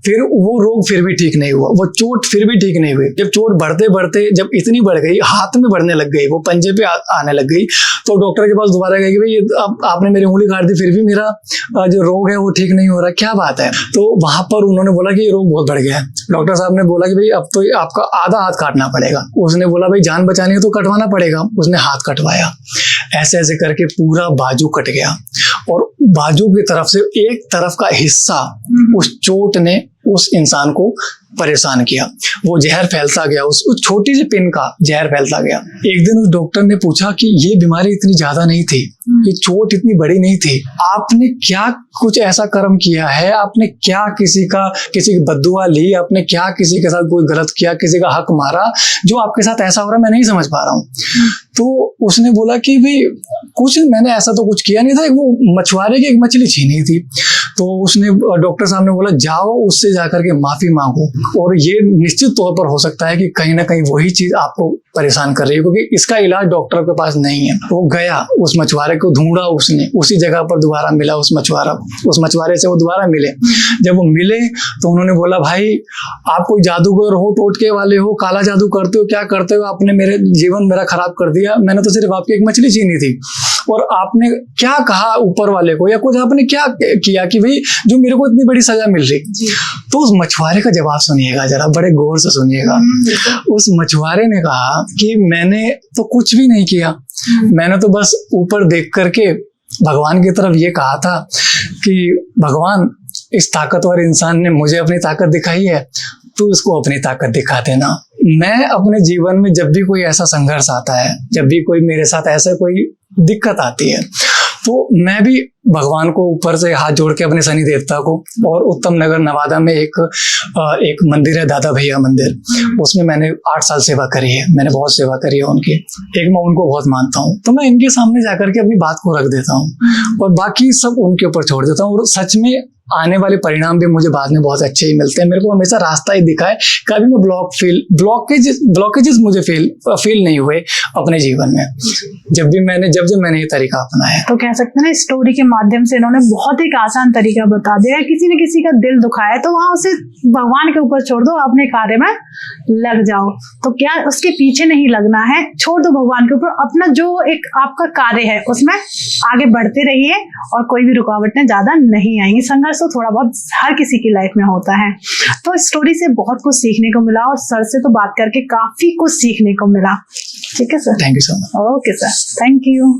फिर वो रोग फिर भी ठीक नहीं हुआ, वो चोट फिर भी ठीक नहीं हुई। जब चोट बढ़ते बढ़ते जब इतनी बढ़ गई, हाथ में बढ़ने लग गई, वो पंजे पे आने लग गई, तो डॉक्टर के पास दोबारा गए कि भाई ये आपने मेरी उंगली काट दी, फिर भी मेरा जो रोग है वो ठीक नहीं हो रहा, क्या बात है। तो वहां पर उन्होंने बोला कि ये रोग बहुत बढ़ गया है। डॉक्टर साहब ने बोला कि भाई अब तो आपका आधा हाथ काटना पड़ेगा। उसने बोला भाई जान बचानी है तो कटवाना पड़ेगा। उसने हाथ कटवाया, ऐसे ऐसे करके पूरा बाजू कट गया, और बाजू की तरफ से एक तरफ का हिस्सा उस चोट ने उस इंसान को परेशान किया। वो जहर फैलता गया, उस छोटी सी पिन का जहर फैलता गया। एक दिन उस डॉक्टर ने पूछा कि ये बीमारी इतनी ज्यादा नहीं थी, ये चोट इतनी बड़ी नहीं थी, आपने क्या कुछ ऐसा कर्म किया है, आपने क्या किसी की बद्दुआ ली, आपने क्या किसी के साथ कोई गलत किया, किसी का हक मारा, जो आपके साथ ऐसा हो रहा है, मैं नहीं समझ पा रहा हूँ। तो उसने बोला कि भाई कुछ मैंने ऐसा तो कुछ किया नहीं था, वो मछुआरे की एक मछली छीनी थी। तो उसने डॉक्टर साहब ने बोला जाओ उससे जाकर के माफी मांगो, और ये निश्चित तौर पर हो सकता है कि कहीं ना कहीं वही चीज आपको परेशान कर रही है, क्योंकि इसका इलाज डॉक्टर के पास नहीं है। वो गया, उस मछुआरे को ढूंढा उसने, उसी जगह पर दोबारा मिला उस मछुआरे से वो दोबारा मिले। जब वो मिले तो उन्होंने बोला, भाई आप कोई जादूगर हो, टोटके वाले हो, काला जादू करते हो, क्या करते हो, आपने मेरे जीवन मेरा खराब कर दिया। मैंने तो सिर्फ आपकी एक मछली छीनी थी, और आपने क्या कहा ऊपर वाले को, या कुछ आपने क्या किया कि भाई जो मेरे को इतनी बड़ी सजा मिल रही। तो उस मछुआरे का जवाब सुनिएगा जरा, बड़े गौर से सुनिएगा। उस मछुआरे ने कहा कि मैंने तो कुछ भी नहीं किया, मैंने तो बस ऊपर देख करके भगवान की तरफ ये कहा था कि भगवान, इस ताकतवर इंसान ने मुझे अपनी ताकत दिखाई है, तू इसको अपनी ताकत दिखा देना। मैं अपने जीवन में जब भी कोई ऐसा संघर्ष आता है, जब भी कोई मेरे साथ ऐसा कोई दिक्कत आती है, तो मैं भी भगवान को ऊपर से हाथ जोड़ के अपने शनि देवता को, और उत्तम नगर नवादा में एक मंदिर है, दादा भैया मंदिर, उसमें मैंने 8 साल सेवा करी है। मैंने बहुत सेवा करी है उनकी, मैं उनको बहुत मानता हूँ। तो मैं इनके सामने जाकर के अपनी बात को रख देता हूँ और बाकी सब उनके ऊपर छोड़ देता हूँ, और सच में आने वाले परिणाम भी मुझे बाद में बहुत अच्छे ही मिलते हैं। मेरे को हमेशा रास्ता ही दिखा है, कभी मैं ब्लॉकेजेस मुझे फील नहीं हुए अपने जीवन में, जब मैंने ये तरीका अपनाया। तो कह सकते हैं ना, स्टोरी के माध्यम से इन्होंने बहुत एक आसान तरीका बता दिया। किसी न किसी का दिल दुखाया तो वहां उसे भगवान के ऊपर छोड़ दो, अपने कार्य में लग जाओ। तो क्या उसके पीछे नहीं लगना है, छोड़ दो भगवान के ऊपर, अपना जो एक आपका कार्य है उसमें आगे बढ़ते रहिए और कोई भी रुकावटें ज्यादा नहीं आएंगी। संघर्ष तो थोड़ा बहुत हर किसी की लाइफ में होता है। तो स्टोरी से बहुत कुछ सीखने को मिला, और सर से तो बात करके काफी कुछ सीखने को मिला। ठीक है sir, thank you so much. Okay sir, thank you.